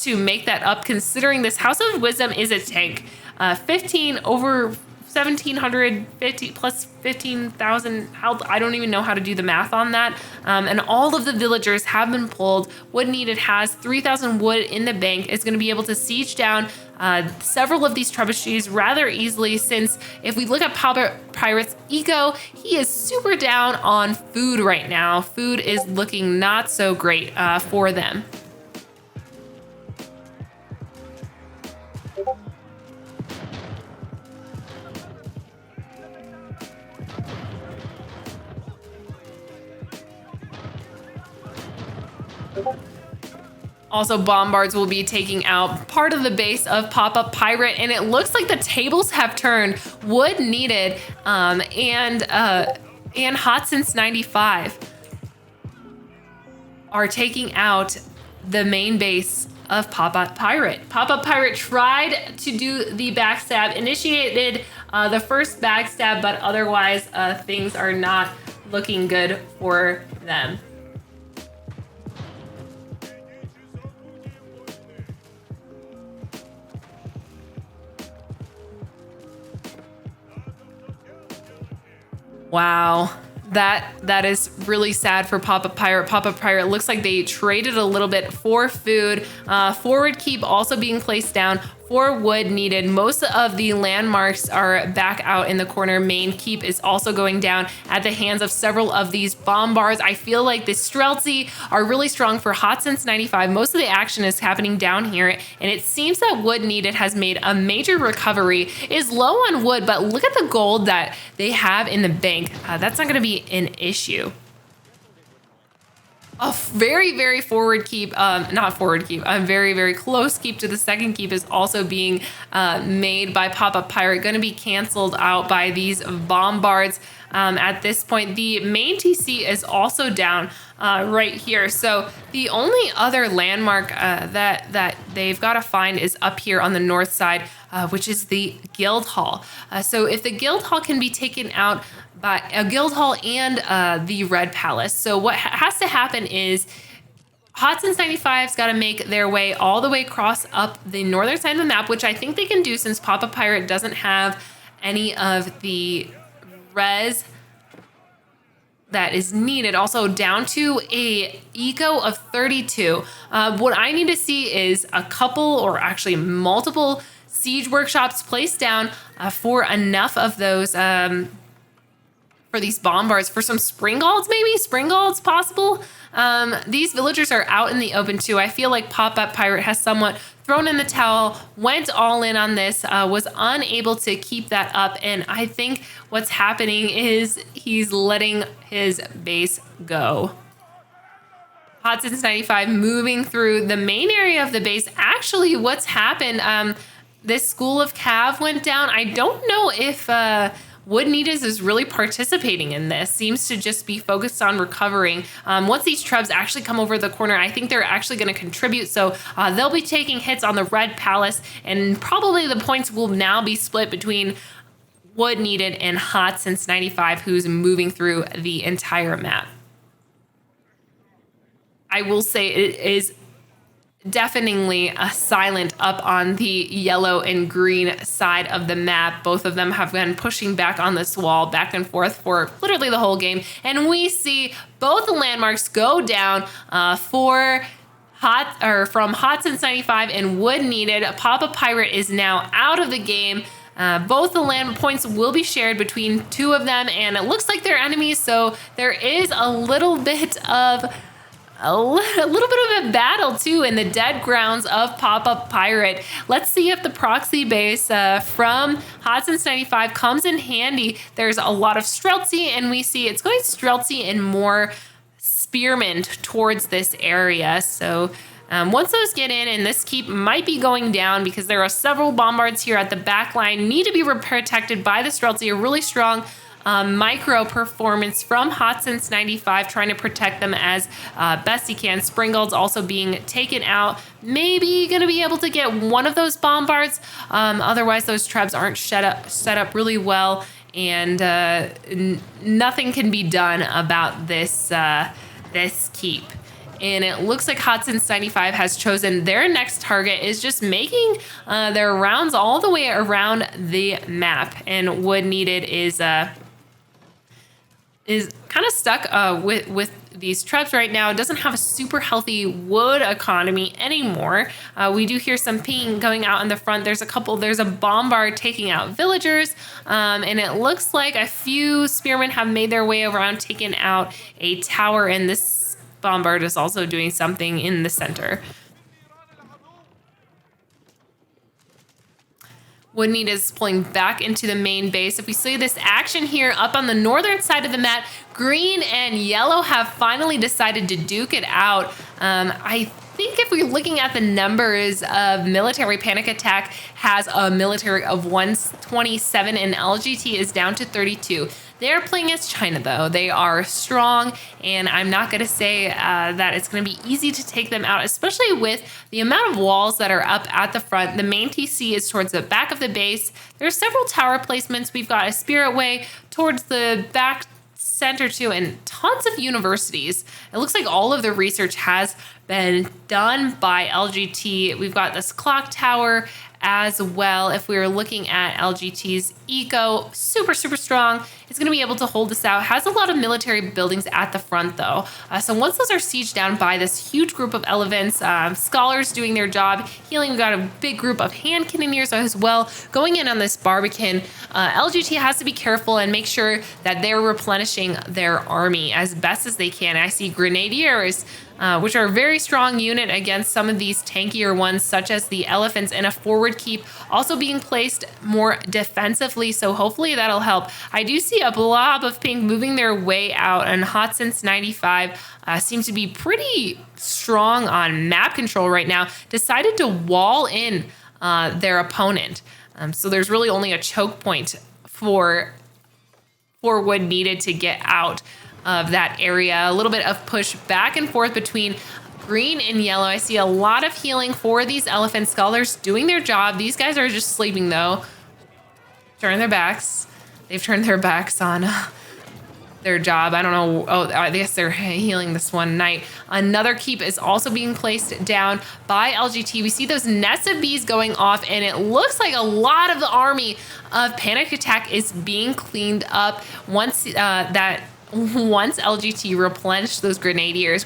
S1: make that up, considering this House of Wisdom is a tank. 15 over 1,750 plus 15,000 health. I don't even know how to do the math on that. And all of the villagers have been pulled. Wood Needed has 3,000 wood in the bank. Is going to be able to siege down several of these trebuchets rather easily, since if we look at Pop-Up Pirate's eco, he is super down on food right now. Food is looking not so great for them. Also, bombards will be taking out part of the base of Pop-Up Pirate, and it looks like the tables have turned. Wood Needed and Hot Since 95 are taking out the main base of Pop-Up Pirate. Pop-Up Pirate tried to do the backstab, initiated the first backstab, but otherwise things are not looking good for them. Wow. That is really sad for Pop-Up Pirate. Pop-Up Pirate looks like they traded a little bit for food. Forward keep also being placed down for wood needed. Most of the landmarks are back out in the corner. Main keep is also going down at the hands of several of these bombards. I feel like the Streltsy are really strong for hot since 95. Most of the action is happening down here, and it seems that wood needed has made a major recovery. Is low on wood, but look at the gold that they have in the bank. That's not going to be an issue. A very, very forward keep, not forward keep, a very, very close keep to the second keep is also being made by Pop-Up Pirate, going to be canceled out by these bombards. At this point, the main TC is also down right here. So the only other landmark that they've got to find is up here on the north side, which is the Guild Hall. So if the Guild Hall can be taken out by a Guild Hall and the Red Palace. So what has to happen is Hot Since 95's got to make their way all the way across up the northern side of the map, which I think they can do since Pop-Up Pirate doesn't have any of the res that is needed. Also down to a eco of 32. What I need to see is a couple or actually multiple siege workshops placed down for enough of those for these bombards, for some Springolds, maybe? Springolds possible? These villagers are out in the open too. I feel like Pop-Up Pirate has somewhat thrown in the towel, went all in on this, was unable to keep that up. And I think what's happening is he's letting his base go. Hot Since 95 moving through the main area of the base. Actually, what's happened, this School of Cav went down. I don't know if Wood Needed is really participating in this. Seems to just be focused on recovering. Once these trebs actually come over the corner, I think they're actually going to contribute. So they'll be taking hits on the Red Palace, and probably the points will now be split between Wood Needed and Hot Since 95, who's moving through the entire map. I will say it is definitely silent up on the yellow and green side of the map. Both of them have been pushing back on this wall back and forth for literally the whole game. And we see both the landmarks go down from Hot Since 95 and Wood Needed. Pop-Up Pirate is now out of the game. Both the land points will be shared between two of them, and it looks like they're enemies. So there is a little bit of a battle too in the dead grounds of Pop-Up Pirate. Let's see if the proxy base from Hot Since 95 comes in handy. There's a lot of Streltsy, and we see it's going Streltsy and more Spearmen towards this area. So once those get in, and this keep might be going down because there are several bombards here at the back line, need to be protected by the Streltsy. A really strong micro performance from Hot Since 95, trying to protect them as best he can. Springald's also being taken out. Maybe going to be able to get one of those bombards. Otherwise, those trebs aren't set up really well, and nothing can be done about this keep. And it looks like Hot Since 95 has chosen their next target is just making their rounds all the way around the map. And Wood Needed is kind of stuck with these trebs right now. It doesn't have a super healthy wood economy anymore. We do hear some ping going out in the front. There's a bombard taking out villagers, and it looks like a few spearmen have made their way around, taking out a tower, and this bombard is also doing something in the center. Wood Needed is pulling back into the main base. If we see this action here up on the northern side of the map, green and yellow have finally decided to duke it out. I think if we're looking at the numbers of military, Panic Attack has a military of 127 and LGT is down to 32. They're playing as China, though. They are strong, and I'm not going to say that it's going to be easy to take them out, especially with the amount of walls that are up at the front. The main TC is towards the back of the base. There are several tower placements. We've got a Spirit Way towards the back center, too, and tons of universities. It looks like all of the research has been done by LGT. We've got this clock tower as well. If we were looking at LGT's eco, super, super strong. It's going to be able to hold this out. Has a lot of military buildings at the front, though. So once those are sieged down by this huge group of elephants, scholars doing their job, healing, we've got a big group of hand cannoneers as well going in on this Barbican. LGT has to be careful and make sure that they're replenishing their army as best as they can. I see grenadiers, which are a very strong unit against some of these tankier ones, such as the elephants, and a forward keep also being placed more defensively. So hopefully that'll help. I do see a blob of pink moving their way out, and Hot Since 95 seems to be pretty strong on map control right now. Decided to wall in their opponent. So there's really only a choke point for wood needed to get out of that area. A little bit of push back and forth between green and yellow. I see a lot of healing for these elephant scholars doing their job. These guys are just sleeping though. Turn their backs. They've turned their backs on their job. I don't know. Oh, I guess they're healing this one night. Another keep is also being placed down by LGT. We see those nests of bees going off, and it looks like a lot of the army of Panic Attack is being cleaned up once LGT replenished those grenadiers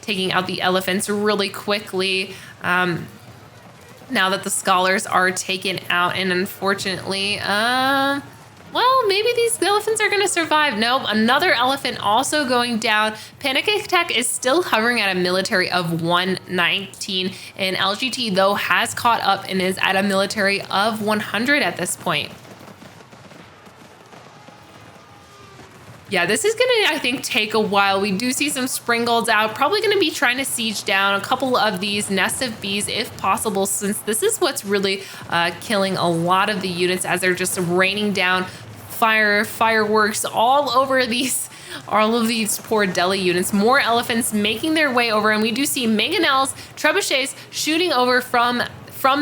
S1: taking out the elephants really quickly. Now that the scholars are taken out, and unfortunately, well, maybe these elephants are going to survive. Nope, another elephant also going down. Panic Attack is still hovering at a military of 119, and LGT, though, has caught up and is at a military of 100 at this point. Yeah, this is going to, I think, take a while. We do see some Springolds out. Probably going to be trying to siege down a couple of these nests of bees if possible, since this is what's really killing a lot of the units as they're just raining down fireworks all over all of these poor Delhi units. More elephants making their way over, and we do see mangonels, trebuchets shooting over from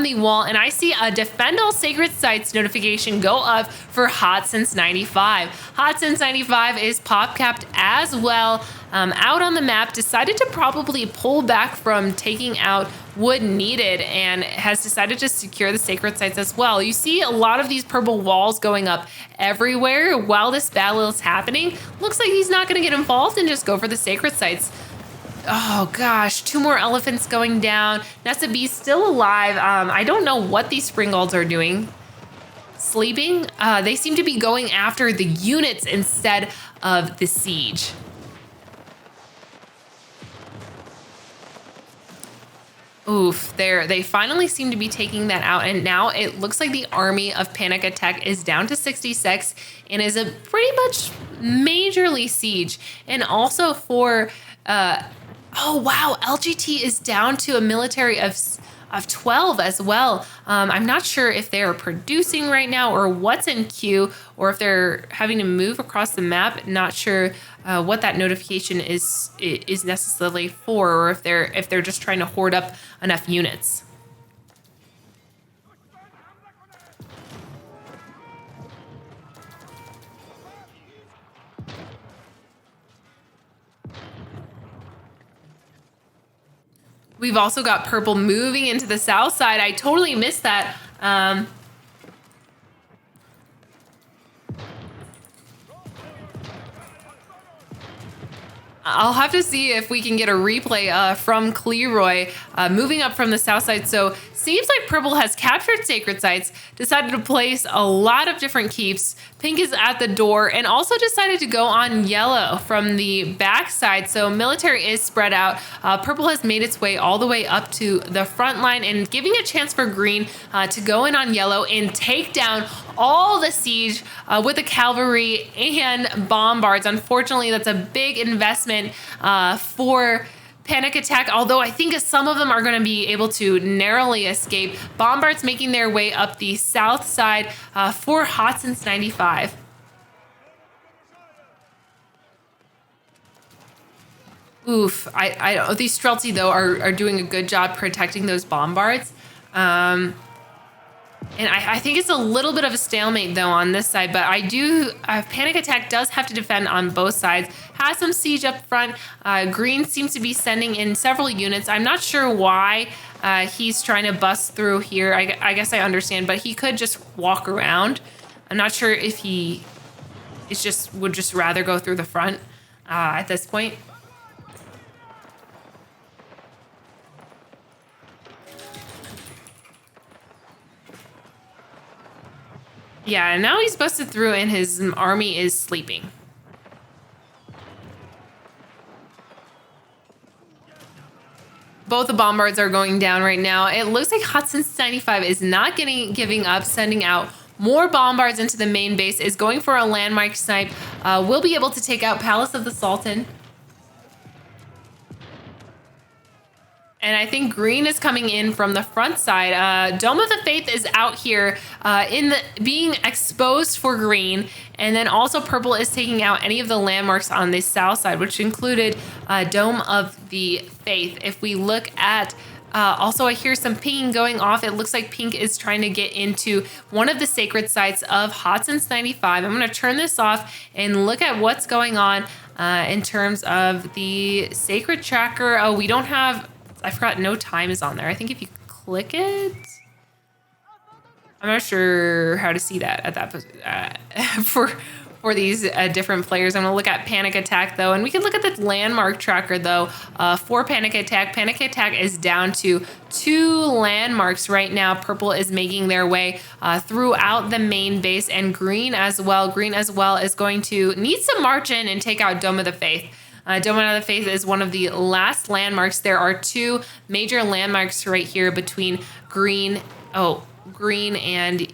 S1: the wall, and I see a Defend All Sacred Sites notification go up for Hot Since 95. Hot Since 95 is pop capped as well, out on the map, decided to probably pull back from taking out wood needed, and has decided to secure the sacred sites as well. You see a lot of these purple walls going up everywhere while this battle is happening. Looks like he's not going to get involved and just go for the sacred sites. Oh gosh, 2 more elephants going down. Nesta B's still alive. I don't know what these Springolds are doing. Sleeping? They seem to be going after the units instead of the siege. Oof, they finally seem to be taking that out, and now it looks like the army of Panic Attack is down to 66 and is a pretty much majorly siege. And also for oh wow, LGT is down to a military of 12 as well. I'm not sure if they are producing right now or what's in queue, or if they're having to move across the map. Not sure what that notification is necessarily for, or if they're just trying to hoard up enough units. We've also got purple moving into the south side. I totally missed that. I'll have to see if we can get a replay from Cleroy moving up from the south side. So seems like purple has captured sacred sites, decided to place a lot of different keeps. Pink is at the door, and also decided to go on yellow from the back side. So military is spread out. Purple has made its way all the way up to the front line, and giving a chance for green to go in on yellow and take down all the siege with the cavalry and bombards. Unfortunately, that's a big investment for Panic Attack, although I think some of them are going to be able to narrowly escape. Bombards making their way up the south side for Hot Since 95. Oof, I these Streltsy though are doing a good job protecting those bombards. And I think it's a little bit of a stalemate though on this side, but I do, Panic Attack does have to defend on both sides. Has some siege up front. Green seems to be sending in several units. I'm not sure why he's trying to bust through here. I guess I understand, but he could just walk around. I'm not sure if he would just rather go through the front at this point. Yeah, and now he's busted through and his army is sleeping. Both the bombards are going down right now. It looks like Hudson's 95 is not giving up, sending out more bombards into the main base, is going for a landmark snipe. Will be able to take out Palace of the Sultan. And I think green is coming in from the front side. Dome of the Faith is out here being exposed for green. And then also purple is taking out any of the landmarks on the south side, which included Dome of the Faith. If we look at, also I hear some pinging going off. It looks like pink is trying to get into one of the sacred sites of Hudson's 95. I'm going to turn this off and look at what's going on in terms of the sacred tracker. Oh, we don't have... I forgot no time is on there. I think if you click it, I'm not sure how to see that at that for these different players. I'm gonna look at Panic Attack though, and we can look at the landmark tracker though. For Panic Attack, Panic Attack is down to 2 landmarks right now. Purple is making their way throughout the main base, and green as well. Green as well is going to need to march in and take out Dome of the Faith. Dome of the Faith is one of the last landmarks. There are 2 major landmarks right here between green and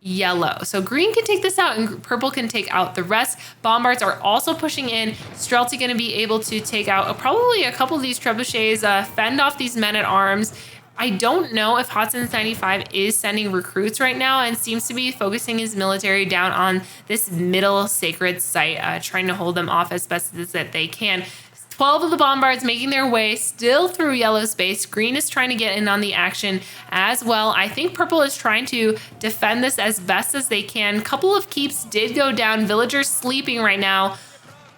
S1: yellow. So green can take this out and purple can take out the rest. Bombards are also pushing in. Streltsy going to be able to take out probably a couple of these trebuchets, fend off these men-at-arms. I don't know if Hudson's 95 is sending recruits right now and seems to be focusing his military down on this middle sacred site, trying to hold them off as best as that they can. 12 of the bombards making their way still through yellow space. Green is trying to get in on the action as well. I think purple is trying to defend this as best as they can. Couple of keeps did go down. Villagers sleeping right now.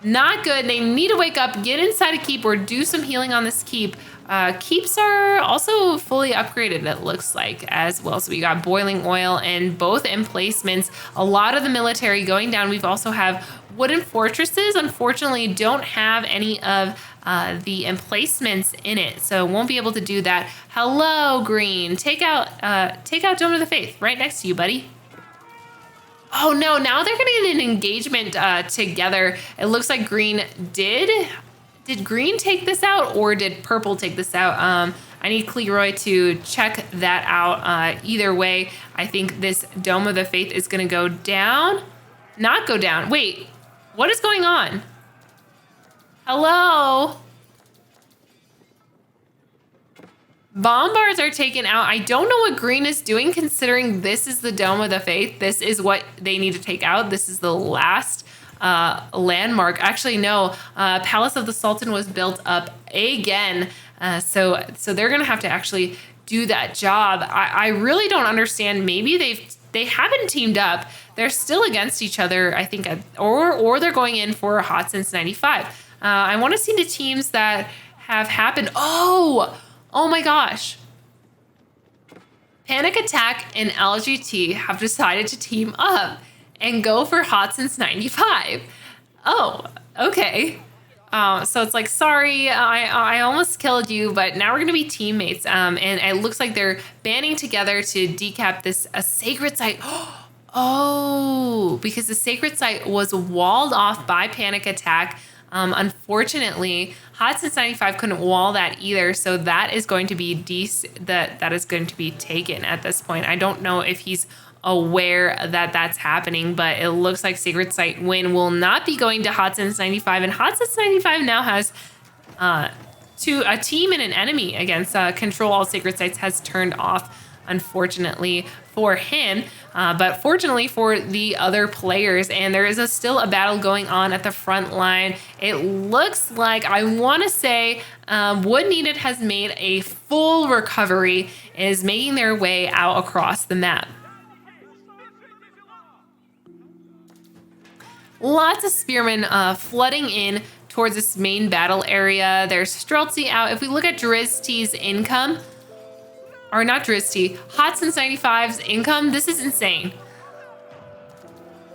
S1: Not good. They need to wake up, get inside a keep, or do some healing on this keep. Keeps are also fully upgraded, it looks like, as well. So we got boiling oil and both emplacements. A lot of the military going down. We've also have wooden fortresses. Unfortunately, don't have any of the emplacements in it, so won't be able to do that. Hello, green. Take out Dome of the Faith right next to you, buddy. Oh no, now they're gonna get an engagement together. It looks like green did green take this out or did purple take this out? I need Cleroy to check that out. Either way, I think this Dome of the Faith is gonna go down. Not go down. Wait, what is going on? Hello? Bombards are taken out. I don't know what green is doing considering this is the Dome of the Faith. This is what they need to take out. This is the last landmark. Actually, no. Palace of the Sultan was built up again. So they're going to have to actually do that job. I really don't understand. Maybe they haven't teamed up. They're still against each other, I think, or they're going in for Hudson's 95. I want to see the teams that have happened. Oh my gosh. Panic Attack and LGT have decided to team up and go for Hudson's 95. Oh, okay. So it's like, sorry, I almost killed you, but now we're going to be teammates. And it looks like they're banding together to decap a sacred site. Oh, because the sacred site was walled off by Panic Attack. Unfortunately, Hudson's 95 couldn't wall that either, so that is going to be that is going to be taken at this point. I don't know if he's aware that that's happening, but it looks like Sacred Site win will not be going to Hudson's 95, and Hudson's 95 now has a team and an enemy against Control All Sacred Sites has turned off. unfortunately for him, but fortunately for the other players. And there is still a battle going on at the front line. It looks like, I want to say, Wood Needed has made a full recovery and is making their way out across the map. Lots of spearmen flooding in towards this main battle area. There's Streltsy out. If we look at Drizty's income, or not Drizty, Hotson's 95's income, this is insane.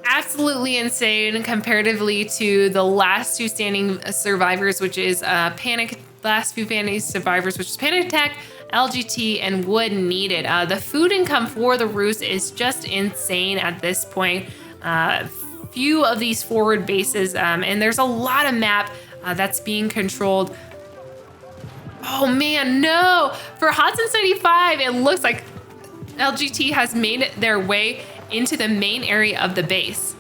S1: Absolutely insane comparatively to the last two standing survivors, which is last few standing survivors, which is Panic Attack, LGT, and Wood Needed. The food income for the Roost is just insane at this point. Few of these forward bases, and there's a lot of map that's being controlled. Oh man, no! For Hotson 75, it looks like LGT has made their way into the main area of the base.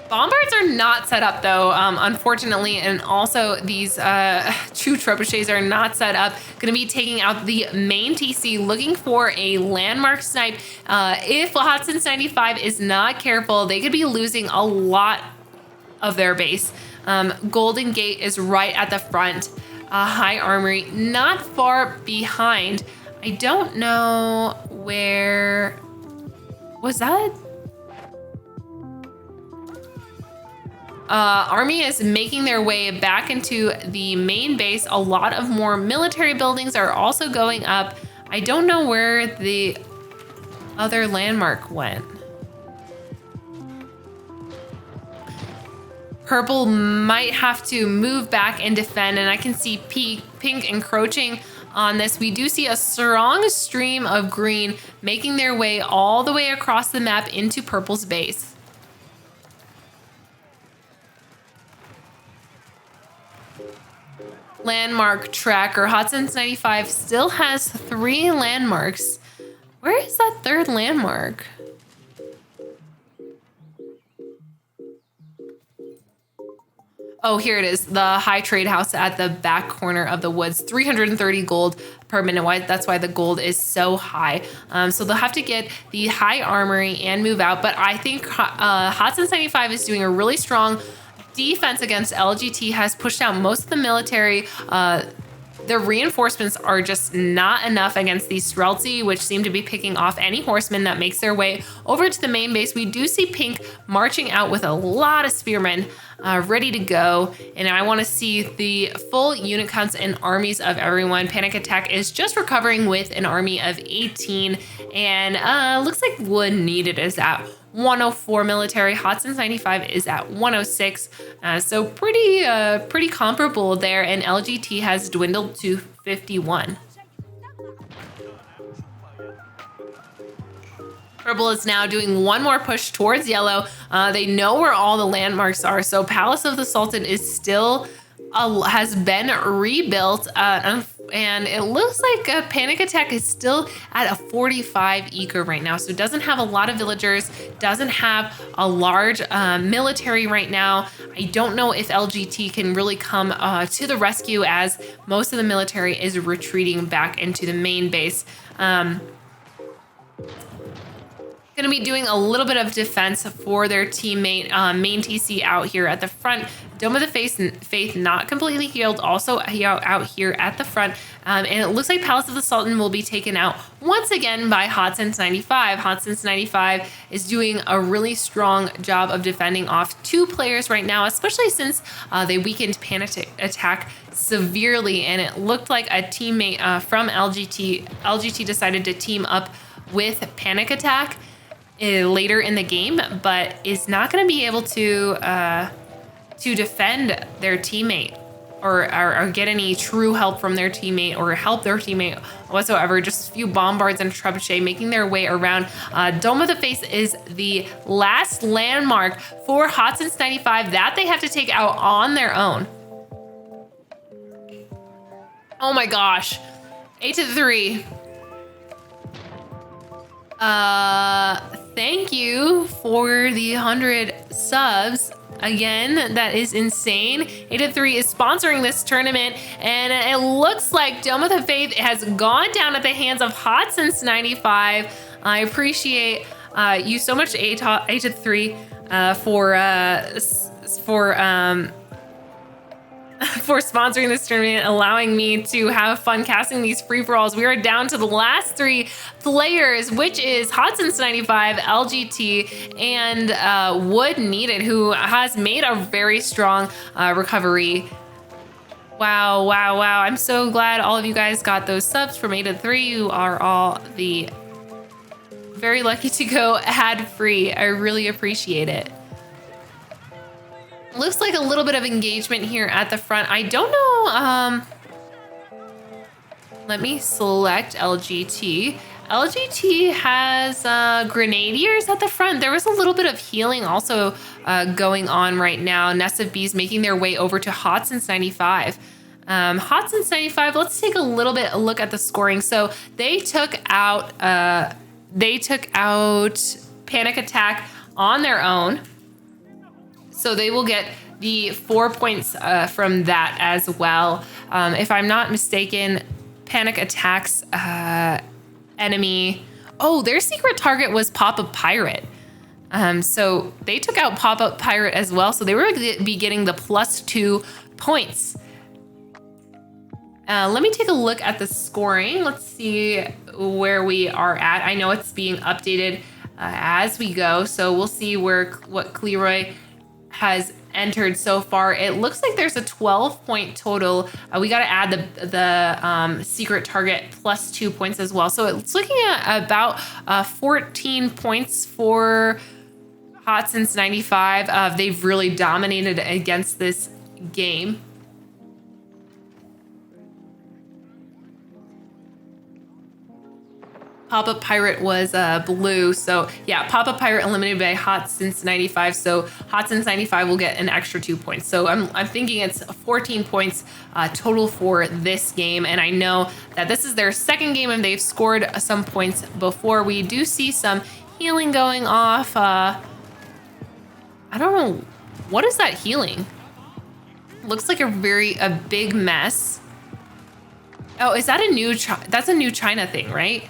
S1: Bombards are not set up though, unfortunately, and also these two trebuchets are not set up. Gonna be taking out the main TC, looking for a landmark snipe. If Hotson 95 is not careful, they could be losing a lot of their base. Golden Gate is right at the front. High Armory not far behind. I don't know where was that? Army is making their way back into the main base. A lot of more military buildings are also going up. I don't know where the other landmark went. Purple might have to move back and defend, and I can see Pink encroaching on this. We do see a strong stream of green making their way all the way across the map into Purple's base. Landmark tracker. Hotson's 95 still has 3 landmarks. Where is that third landmark? Oh, here it is. The high trade house at the back corner of the woods. 330 gold per minute. That's why the gold is so high. So they'll have to get the high armory and move out. But I think Hotson 75 is doing a really strong defense against LGT, has pushed out most of the military. The reinforcements are just not enough against these Streltsy, which seem to be picking off any horsemen that makes their way over to the main base. We do see Pink marching out with a lot of spearmen ready to go. And I want to see the full unit counts and armies of everyone. Panic Attack is just recovering with an army of 18. And looks like Wood Needed is at 104 military. Hotson's 95 is at 106. So pretty comparable there. And LGT has dwindled to 51. Purple is now doing one more push towards yellow. They know where all the landmarks are. So Palace of the Sultan is still has been rebuilt, and it looks like Panic Attack is still at a 45 eco right now. So it doesn't have a lot of villagers, doesn't have a large military right now. I don't know if LGT can really come to the rescue, as most of the military is retreating back into the main base. Going to be doing a little bit of defense for their teammate, main TC out here at the front. Dome of the Faith not completely healed, also out here at the front. And it looks like Palace of the Sultan will be taken out once again by Hotson's 95. Hotson's 95 is doing a really strong job of defending off 2 players right now, especially since they weakened Panic Attack severely. And it looked like a teammate from LGT decided to team up with Panic Attack later in the game, but is not going to be able to defend their teammate or get any true help from their teammate or help their teammate whatsoever. Just a few bombards and trebuchet making their way around. Dome of the Face is the last landmark for Hotson's 95 that they have to take out on their own. Oh my gosh. 8-3. Thank you for the 100 subs. Again, that is insane. 8-3 is sponsoring this tournament, and it looks like Dome of the Faith has gone down at the hands of Hot Since 95. I appreciate you so much, 8-3, for sponsoring this tournament, allowing me to have fun casting these free-for-alls. We are down to the last 3 players, which is Hot Since 95, LGT, and Wood Needed, who has made a very strong recovery. Wow. I'm so glad all of you guys got those subs from 8-3. You are all the very lucky to go ad-free. I really appreciate it. Looks like a little bit of engagement here at the front. I don't know. Let me select LGT. LGT has Grenadiers at the front. There was a little bit of healing also going on right now. Nest of Bees making their way over to Hot Since 95. Hot Since 95, let's take a look at the scoring. So they took out Panic Attack on their own. So they will get the 4 points from that as well. If I'm not mistaken, Panic Attack's enemy. Oh, their secret target was Pop-Up Pirate. So they took out Pop-Up Pirate as well. So they were going to be getting the +2 points. Let me take a look at the scoring. Let's see where we are at. I know it's being updated as we go. So we'll see what Cleroy has entered so far. It looks like there's a 12-point total. We got to add the secret target +2 points as well. So it's looking at about 14 points for Hot Since 95. They've really dominated against this game. Pop-Up Pirate was blue. So yeah, Pop-Up Pirate eliminated by Hot Since 95. So Hot Since 95 will get an extra 2 points. So I'm thinking it's 14 points total for this game. And I know that this is their second game and they've scored some points before. We do see some healing going off. I don't know. What is that healing? Looks like a big mess. Oh, is that that's a new China thing, right?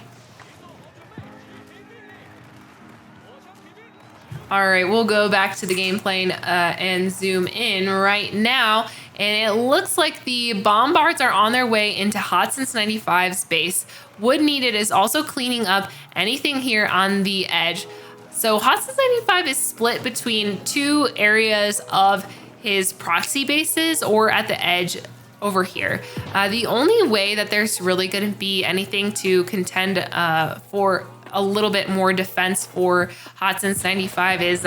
S1: All right, we'll go back to the game plane and zoom in right now. And it looks like the Bombards are on their way into Hot Since 95's base. Wood Needed is also cleaning up anything here on the edge. So Hot Since 95 is split between 2 areas of his proxy bases or at the edge over here. The only way that there's really going to be anything to contend for a little bit more defense for Hot Since 95 is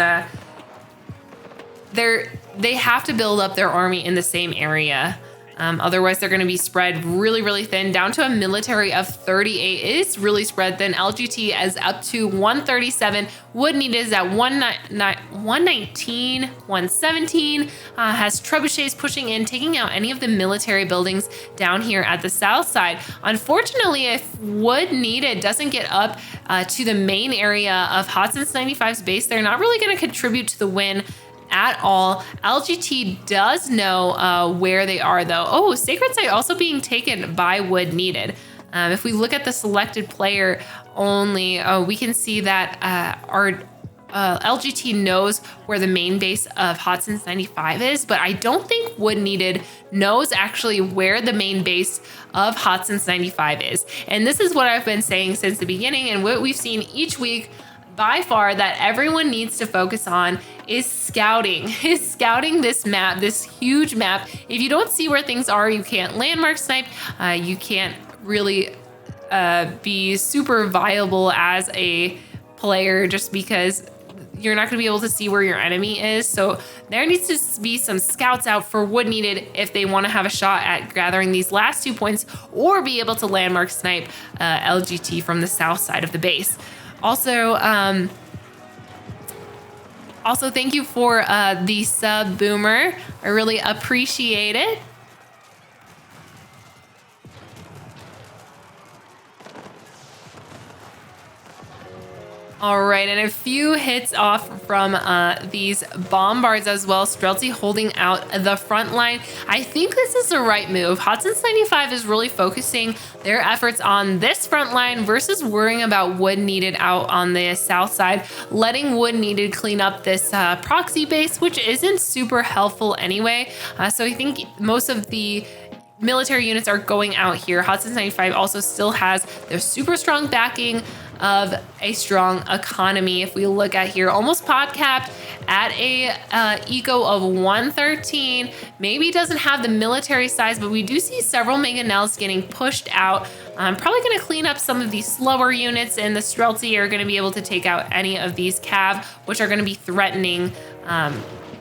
S1: they have to build up their army in the same area. Otherwise, they're going to be spread really thin, down to a military of 38. It is really spread thin. LGT is up to 137. Wood Need is at 119, 117. Has trebuchets pushing in, taking out any of the military buildings down here at the south side. Unfortunately, if Wood Needed doesn't get up to the main area of Hot Since 95's base, they're not really going to contribute to the win at all. LGT does know where they are though. Oh, Sacred Site also being taken by Wood Needed. If we look at the selected player only, we can see that our LGT knows where the main base of Hot Since 95 is, but I don't think Wood Needed knows actually where the main base of Hot Since 95 is. And this is what I've been saying since the beginning and what we've seen each week by far that everyone needs to focus on is scouting. Scouting this map, this huge map. If you don't see where things are, you can't landmark snipe. You can't really be super viable as a player just because you're not going to be able to see where your enemy is. So there needs to be some scouts out for Wood Needed if they want to have a shot at gathering these last 2 points or be able to landmark snipe LGT from the south side of the base. Also, thank you for the sub, Boomer. I really appreciate it. All right, and a few hits off from these bombards as well. Streltsy holding out the front line. I think this is the right move. Hotson's 95 is really focusing their efforts on this front line versus worrying about Wood Needed out on the south side, letting Wood Needed clean up this proxy base, which isn't super helpful anyway. So I think most of the military units are going out here. Hotson's 95 also still has their super strong backing of a strong economy. If we look at here, almost pod capped at a eco of 113. Maybe doesn't have the military size, but we do see several mangonels getting pushed out. I'm probably going to clean up some of these slower units, and the Streltsy are going to be able to take out any of these cav, which are going to be threatening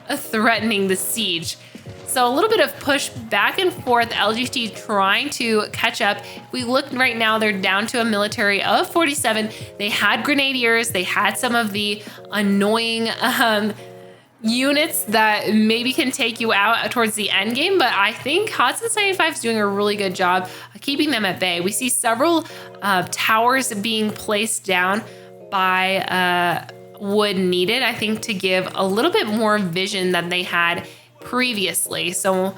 S1: the siege. So a little bit of push back and forth, LGT trying to catch up. We look right now, they're down to a military of 47. They had grenadiers, they had some of the annoying units that maybe can take you out towards the end game, but I think Hotson's 95 is doing a really good job keeping them at bay. We see several towers being placed down by Wood Needed, I think, to give a little bit more vision than they had previously. So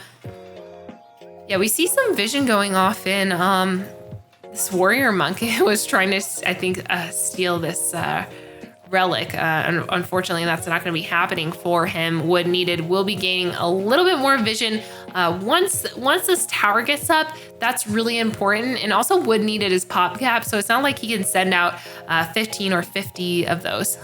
S1: yeah, we see some vision going off in this warrior monk was trying to, I think, steal this relic. Unfortunately, that's not going to be happening for him. Wood Needed will be gaining a little bit more vision once this tower gets up. That's really important. And also Wood Needed is pop cap, so it's not like he can send out 15 or 50 of those.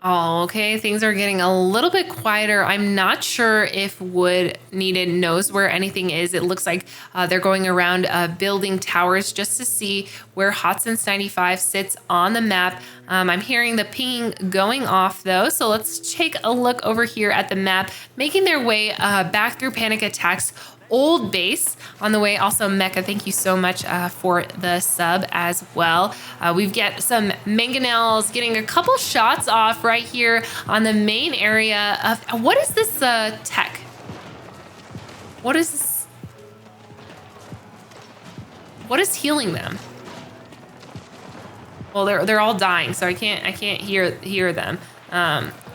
S1: Oh, okay. Things are getting a little bit quieter. I'm not sure if Wood Needed knows where anything is. It looks like they're going around building towers just to see where Hotson's 95 sits on the map. I'm hearing the ping going off though. So let's take a look over here at the map, making their way back through Panic Attack's old base on the way. Also, Mecha, thank you so much for the sub as well. We've got some mangonels getting a couple shots off right here on the main area of what is this tech? What is this? What is healing them? Well, they're all dying, so I can't hear them.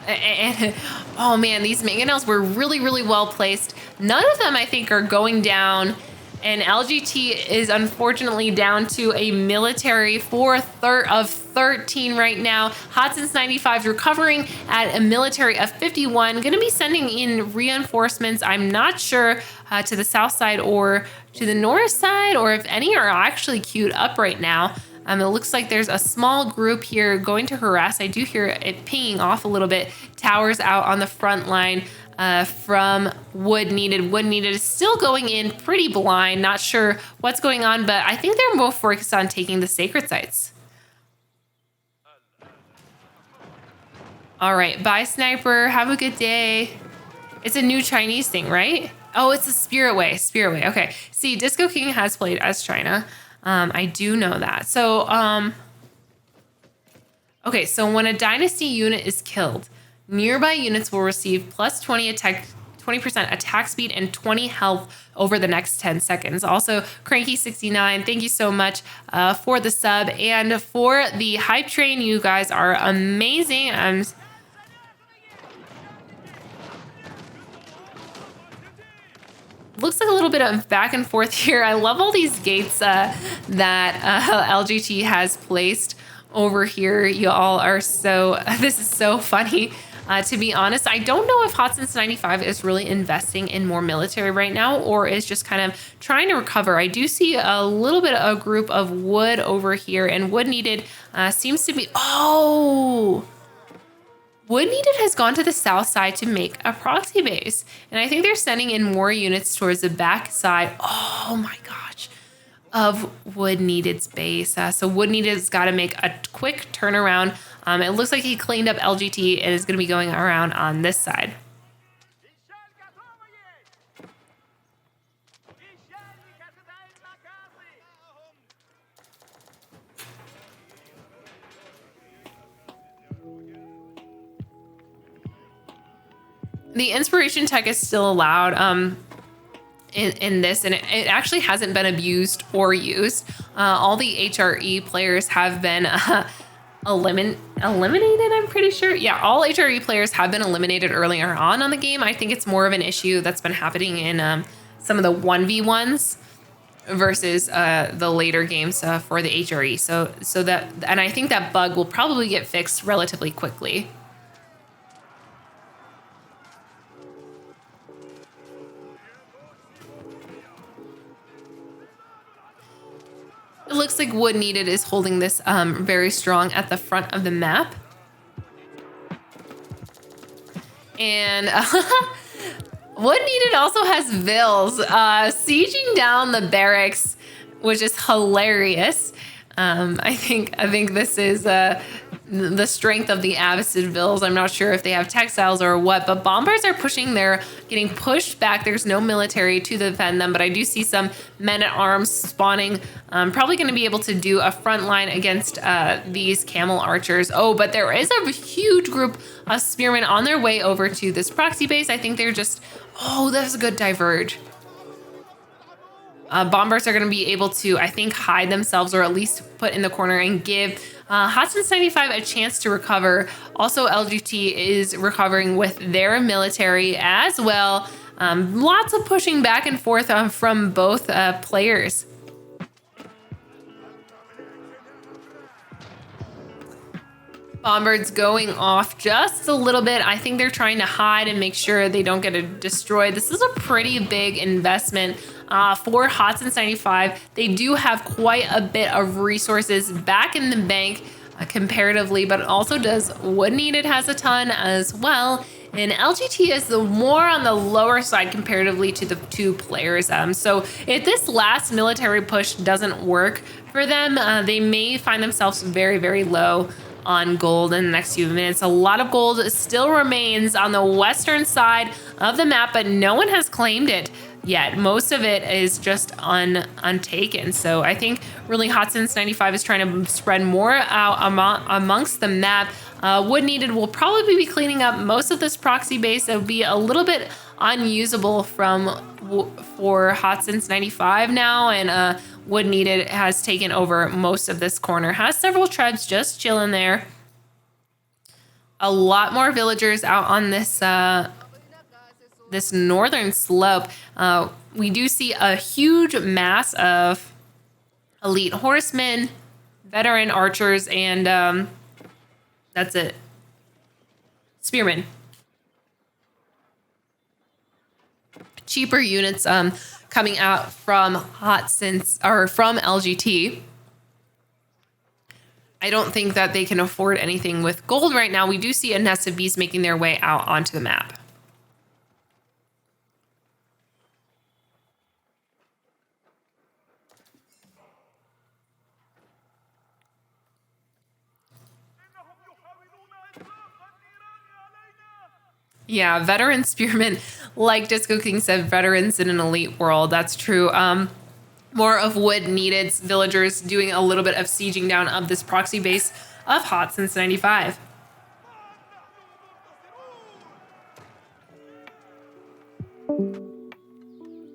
S1: And oh man, these mangonels were really well placed. None of them, I think, are going down. And LGT is unfortunately down to a military of 13 right now. Hotson's 95 recovering at a military of 51. Going to be sending in reinforcements. I'm not sure to the south side or to the north side, or if any are actually queued up right now. It looks like there's a small group here going to harass. I do hear it pinging off a little bit. Towers out on the front line from Wood Needed. Wood Needed is still going in pretty blind. Not sure what's going on, but I think they're more focused on taking the sacred sites. All right, bye, Sniper. Have a good day. It's a new Chinese thing, right? Oh, it's the Spirit Way. Spirit Way. Okay. See, Disco King has played as China. I do know that. So, okay, so when a dynasty unit is killed, nearby units will receive plus 20% attack speed and 20 health over the next 10 seconds. Also, Cranky69, thank you so much for the sub and for the hype train. You guys are amazing. Looks like a little bit of back and forth here. I love all these gates that LGT has placed over here. You all are this is so funny. To be honest, I don't know if Hotson's 95 is really investing in more military right now or is just kind of trying to recover. I do see a little bit of a group of Wood over here, and Wood Needed seems to be, Wood Needed has gone to the south side to make a proxy base. And I think they're sending in more units towards the back side. Oh my gosh. Of Wood Needed's base. So Wood Needed's got to make a quick turnaround. It looks like he cleaned up LGT and is going to be going around on this side. The inspiration tech is still allowed in this, and it actually hasn't been abused or used. All the HRE players have been eliminated, I'm pretty sure. Yeah, all HRE players have been eliminated earlier on the game. I think it's more of an issue that's been happening in some of the 1v1s versus the later games for the HRE. So that, and I think that bug will probably get fixed relatively quickly. It looks like Wood Needed is holding this very strong at the front of the map. And Wood Needed also has Vills sieging down the barracks, which is hilarious. I think this is the strength of the Avicid Vills. I'm not sure if they have textiles or what, but Bombers are pushing. They're getting pushed back. There's no military to defend them, but I do see some men at arms spawning. Probably going to be able to do a front line against these camel archers. Oh, but there is a huge group of spearmen on their way over to this proxy base. I think they're just, oh, that was a good diverge. Bombers are going to be able to, I think, hide themselves or at least put in the corner and give Hotson's 95 a chance to recover. Also, LGT is recovering with their military as well. Lots of pushing back and forth from both players. Bombard's going off just a little bit. I think they're trying to hide and make sure they don't get destroyed. This is a pretty big investment for Hotson's 95. They do have quite a bit of resources back in the bank comparatively, but also does Wood Needed has a ton as well. And LGT is the more on the lower side comparatively to the two players. So if this last military push doesn't work for them, they may find themselves very, very low on gold in the next few minutes. A lot of gold still remains on the western side of the map, but no one has claimed it yet. Most of it is just untaken. So I think really Hotson's 95 is trying to spread more out amongst the map. Wood Needed will probably be cleaning up most of this proxy base. It will be a little bit unusable for Hotson's 95 now, and Wood Needed has taken over most of this corner. Has several tribes just chilling there. A lot more villagers out on this this northern slope. We do see a huge mass of elite horsemen, veteran archers, and that's it. Spearmen. Cheaper units coming out from from LGT. I don't think that they can afford anything with gold right now. We do see a nest of bees making their way out onto the map. Yeah, veteran spearmen, like Disco King said, veterans in an elite world. That's true. More of Wood Needed villagers doing a little bit of sieging down of this proxy base of Hotson's 95.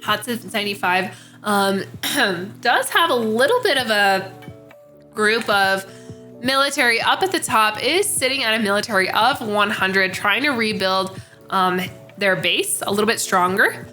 S1: Hotson's 95 does have a little bit of a group of military up at the top, is sitting at a military of 100, trying to rebuild their base a little bit stronger.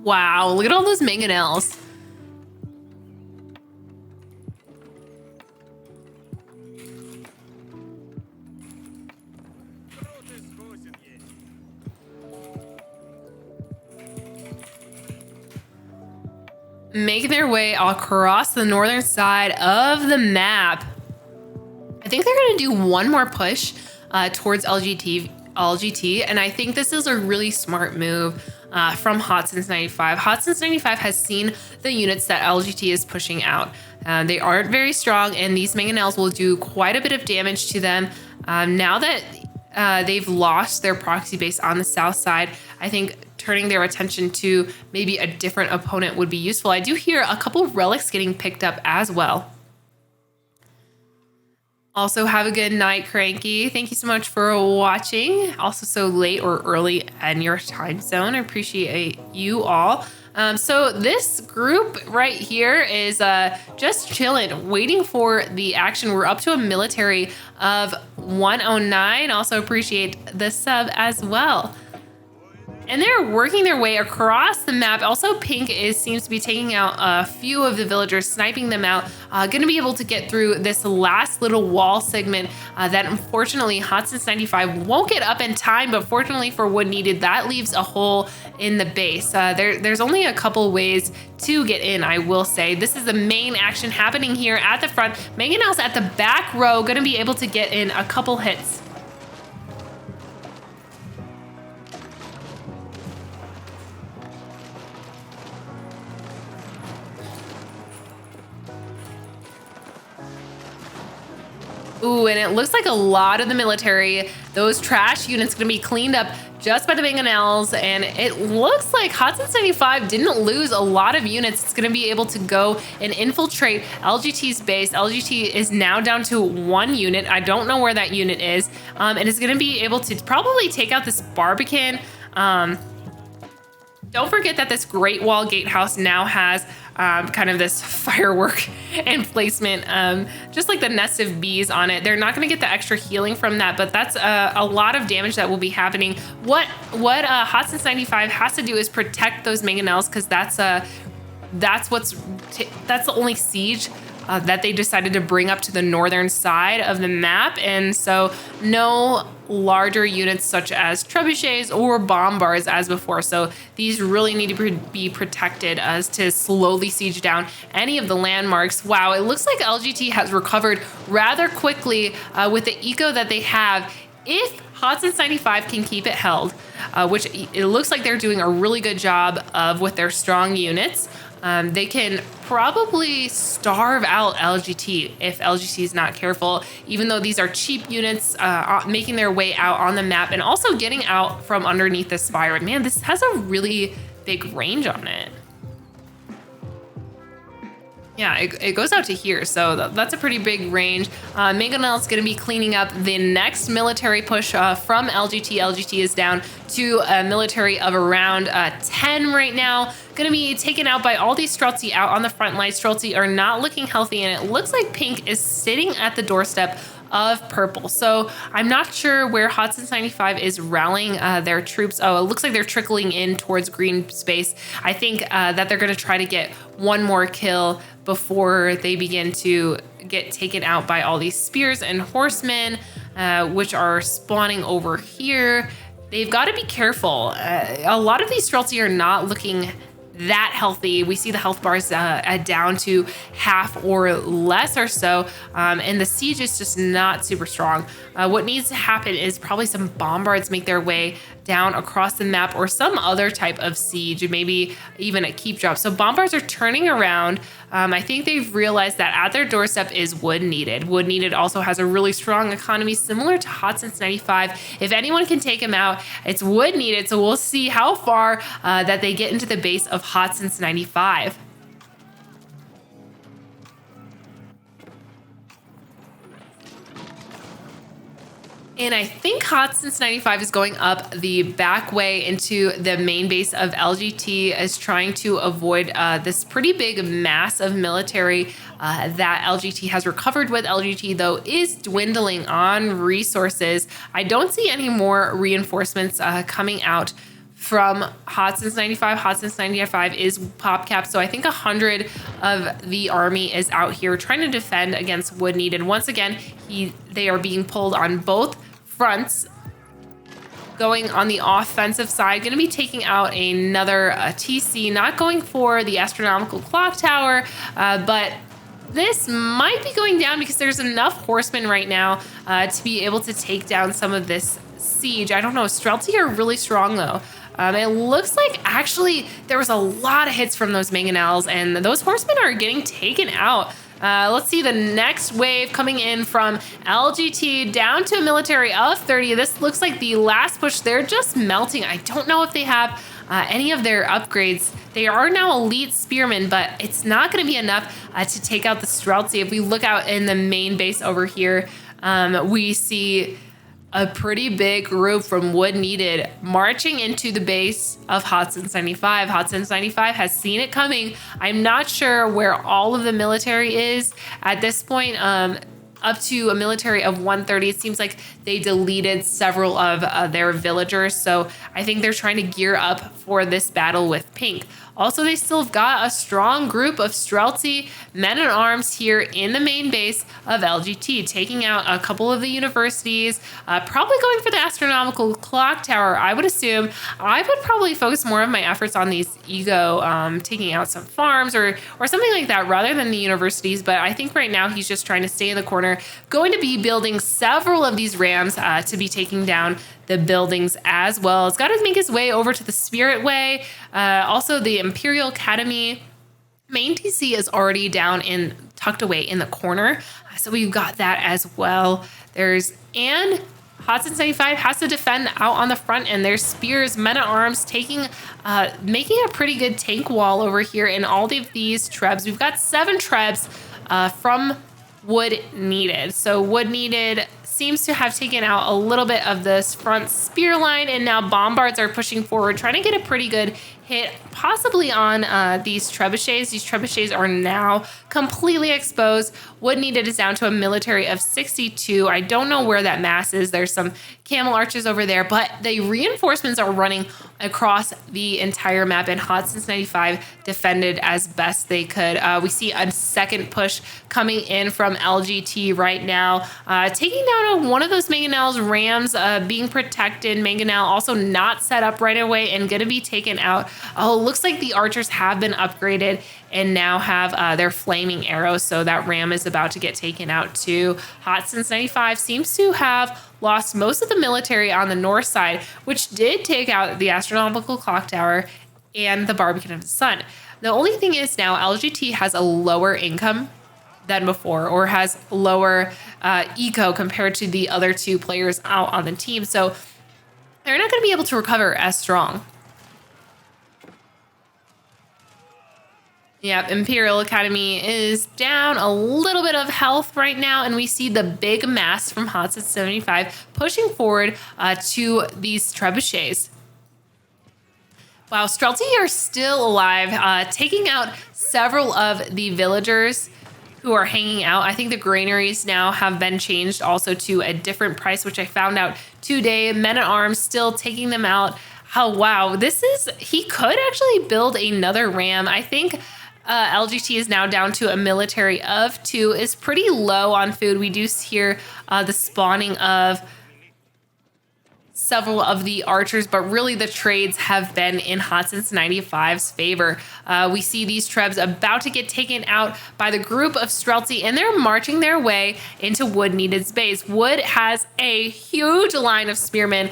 S1: Wow, look at all those mangonels. Making their way across the northern side of the map. I think they're going to do one more push towards LGT, and I think this is a really smart move. from Hot Since 95. Hot Since 95 has seen the units that LGT is pushing out. They aren't very strong, and these mangonels will do quite a bit of damage to them. Now that they've lost their proxy base on the south side, I think turning their attention to maybe a different opponent would be useful. I do hear a couple of relics getting picked up as well. Also, have a good night, Cranky. Thank you so much for watching. Also, so late or early in your time zone. I appreciate you all. So this group right here is just chilling, waiting for the action. We're up to a military of 109. Also appreciate the sub as well. And they're working their way across the map. Also, Pink seems to be taking out a few of the villagers, sniping them out. Going to be able to get through this last little wall segment that unfortunately Hot Since 95 won't get up in time, but fortunately for Wood Needed, that leaves a hole in the base. There's only a couple ways to get in, I will say. This is the main action happening here at the front. Mangonels at the back row going to be able to get in a couple hits. Ooh, and it looks like a lot of the military, those trash units, going to be cleaned up just by the mangonels. And it looks like Hot Since 95 didn't lose a lot of units. It's going to be able to go and infiltrate LGT's base. LGT is now down to 1 unit. I don't know where that unit is. And it's going to be able to probably take out this Barbican. Don't forget that this Great Wall Gatehouse now has kind of this firework emplacement, just like the nest of bees on it. They're not going to get the extra healing from that, but that's a lot of damage that will be happening. What Hot Since 95 has to do is protect those mangonels, because that's the only siege that they decided to bring up to the northern side of the map. And so no larger units such as trebuchets or bombards as before. So these really need to be protected as to slowly siege down any of the landmarks. Wow, it looks like LGT has recovered rather quickly with the eco that they have. If Hot Since 95 can keep it held, which it looks like they're doing a really good job of with their strong units, they can probably starve out LGT if LGT is not careful, even though these are cheap units making their way out on the map and also getting out from underneath the spire. Man, this has a really big range on it. Yeah, it goes out to here, so that's a pretty big range. Mangonel is going to be cleaning up the next military push from LGT. LGT is down to a military of around 10 right now. Going to be taken out by all these Streltsy out on the front line. Streltsy are not looking healthy, and it looks like Pink is sitting at the doorstep of purple. So I'm not sure where Hot Since 95 is rallying their troops. Oh, it looks like they're trickling in towards green space. I think that they're going to try to get one more kill before they begin to get taken out by all these spears and horsemen, which are spawning over here. They've got to be careful. A lot of these Streltsy are not looking that healthy. We see the health bars down to half or less or so, and the siege is just not super strong. What needs to happen is probably some bombards make their way down across the map, or some other type of siege, maybe even a keep drop. So bombards are turning around. I think they've realized that at their doorstep is Wood Needed. Wood Needed also has a really strong economy similar to Hot Since 95. If anyone can take him out, it's Wood Needed. So we'll see how far that they get into the base of Hot Since 95. And I think Hot Since 95 is going up the back way into the main base of LGT, is trying to avoid this pretty big mass of military that LGT has recovered with. LGT, though, is dwindling on resources. I don't see any more reinforcements coming out from Hot Since 95. Hot Since 95 is pop cap, so I think 100 of the army is out here trying to defend against Wood Needed. Once again, they are being pulled on both fronts. Going on the offensive side, going to be taking out another TC, not going for the astronomical clock tower, but this might be going down because there's enough horsemen right now to be able to take down some of this siege. I don't know. Streltsy are really strong, though. It looks like actually there was a lot of hits from those mangonels, and those horsemen are getting taken out. Let's see the next wave coming in from LGT down to a military of 30. This looks like the last push. They're just melting. I don't know if they have any of their upgrades. They are now elite spearmen, but it's not going to be enough to take out the Streltsy. If we look out in the main base over here, we see a pretty big group from Wood Needed marching into the base of Hotson's 95. Hotson's 95 has seen it coming. I'm not sure where all of the military is at this point. Up to a military of 130. It seems like they deleted several of their villagers. So I think they're trying to gear up for this battle with Pink. Also, they still have got a strong group of Streltsy men-at-arms here in the main base of LGT, taking out a couple of the universities, probably going for the astronomical clock tower, I would assume. I would probably focus more of my efforts on these Ego, taking out some farms or something like that rather than the universities, but I think right now he's just trying to stay in the corner, going to be building several of these rams to be taking down the buildings as well. It's got to make his way over to the Spirit Way. Also, the Imperial Academy main TC is already down in tucked away in the corner. So we've got that as well. And Hudson 75 has to defend out on the front, and there's spears, men-at-arms making a pretty good tank wall over here in all of these trebs. We've got 7 trebs from Wood Needed. So Wood Needed seems to have taken out a little bit of this front spear line, and now bombards are pushing forward, trying to get a pretty good hit, possibly on these trebuchets. These trebuchets are now completely exposed. Wood Needed is down to a military of 62. I don't know where that mass is. There's some camel archers over there, but the reinforcements are running across the entire map, and Hotson's 95 defended as best they could. We see a second push coming in from LGT right now, taking down one of those mangonels. Rams being protected. Mangonel also not set up right away and going to be taken out. Oh, looks like the archers have been upgraded and now have their flaming arrows, so that ram is about to get taken out too. Hotson's 95 seems to have lost most of the military on the north side, which did take out the astronomical clock tower and the Barbican of the Sun. The only thing is now LGT has a lower income than before, or has lower eco compared to the other 2 players out on the team, so they're not going to be able to recover as strong. Yep, Imperial Academy is down a little bit of health right now, and we see the big mass from Hotset 75 pushing forward to these trebuchets. Wow, Streltsy are still alive, taking out several of the villagers who are hanging out. I think the granaries now have been changed also to a different price, which I found out today. Men-at-arms still taking them out. Oh, wow. He could actually build another ram. I think LGT is now down to a military of 2. Is pretty low on food. We do hear the spawning of several of the archers, but really the trades have been in Hotson's 95's favor. We see these trebs about to get taken out by the group of Streltsy, and they're marching their way into Wood Needed's base. Wood has a huge line of spearmen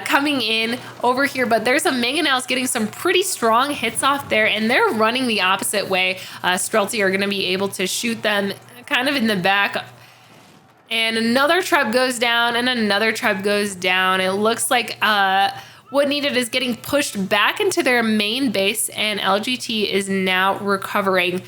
S1: coming in over here, but there's some mangonels getting some pretty strong hits off there, and they're running the opposite way. Streltsy are going to be able to shoot them kind of in the back. And another treb goes down, and another treb goes down. It looks like Wood Needed is getting pushed back into their main base, and LGT is now recovering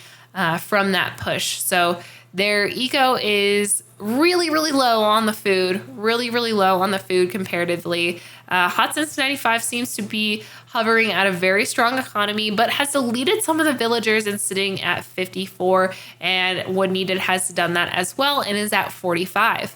S1: from that push. So their eco is really, really low on the food. Really, really low on the food comparatively. Hotson's 95 seems to be hovering at a very strong economy, but has deleted some of the villagers and sitting at 54. And Wood Needed has done that as well and is at 45.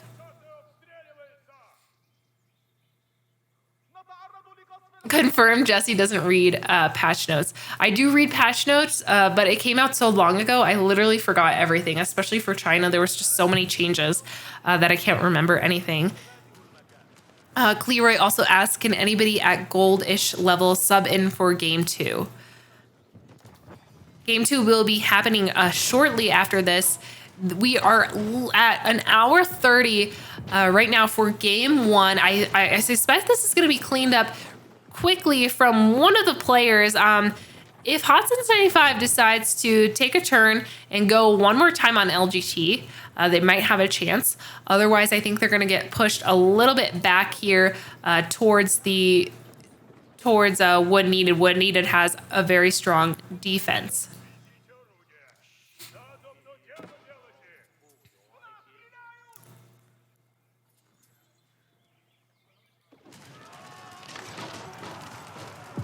S1: Confirmed Jesse doesn't read patch notes. I do read patch notes, but it came out so long ago, I literally forgot everything, especially for China. There was just so many changes that I can't remember anything. Cleroy also asks, can anybody at gold-ish level sub in for Game 2? Game 2 will be happening shortly after this. We are at an hour 30 right now for Game 1. I suspect this is going to be cleaned up quickly from one of the players. If Hotson's 95 decides to take a turn and go one more time on LGT, they might have a chance. Otherwise, I think they're going to get pushed a little bit back here towards Wood Needed. Wood Needed has a very strong defense.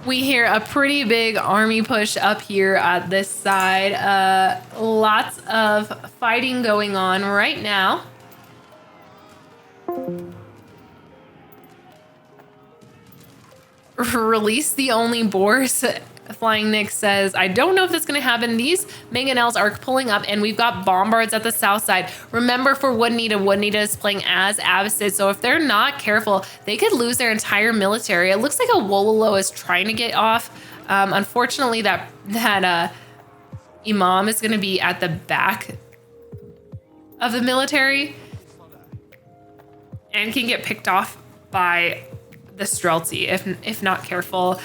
S1: We hear a pretty big army push up here at this side. Lots of fighting going on right now. Release the only boars. Flying Nick says, I don't know if that's going to happen. These mangonels are pulling up, and we've got bombards at the south side. Remember, for Wood Needed is playing as Abbasid, so if they're not careful, they could lose their entire military. It looks like a Wololo is trying to get off. Unfortunately, that Imam is going to be at the back of the military and can get picked off by the Streltsy if not careful.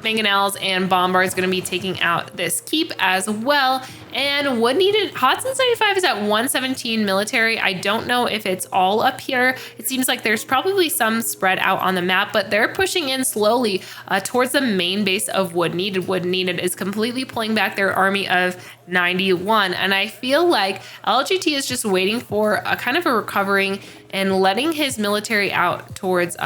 S1: Mangonels and Bombards going to be taking out this keep as well. And Wood Needed, Hotson's 95 is at 117 military. I don't know if it's all up here. It seems like there's probably some spread out on the map, but they're pushing in slowly towards the main base of Wood Needed. Wood Needed is completely pulling back their army of 91. And I feel like LGT is just waiting for a kind of a recovering and letting his military out towards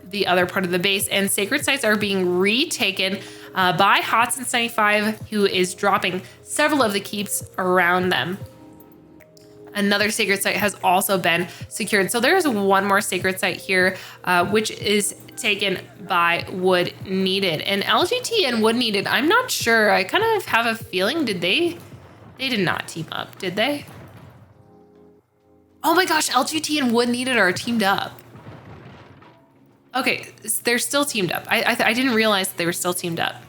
S1: the other part of the base, and sacred sites are being retaken by Hotson's 95, who is dropping several of the keeps around them. Another sacred site has also been secured. So there's one more sacred site here, which is taken by Wood Needed. And LGT and Wood Needed, I'm not sure. I kind of have a feeling, they did not team up, did they? Oh my gosh, LGT and Wood Needed are teamed up. Okay, they're still teamed up. I didn't realize that they were still teamed up.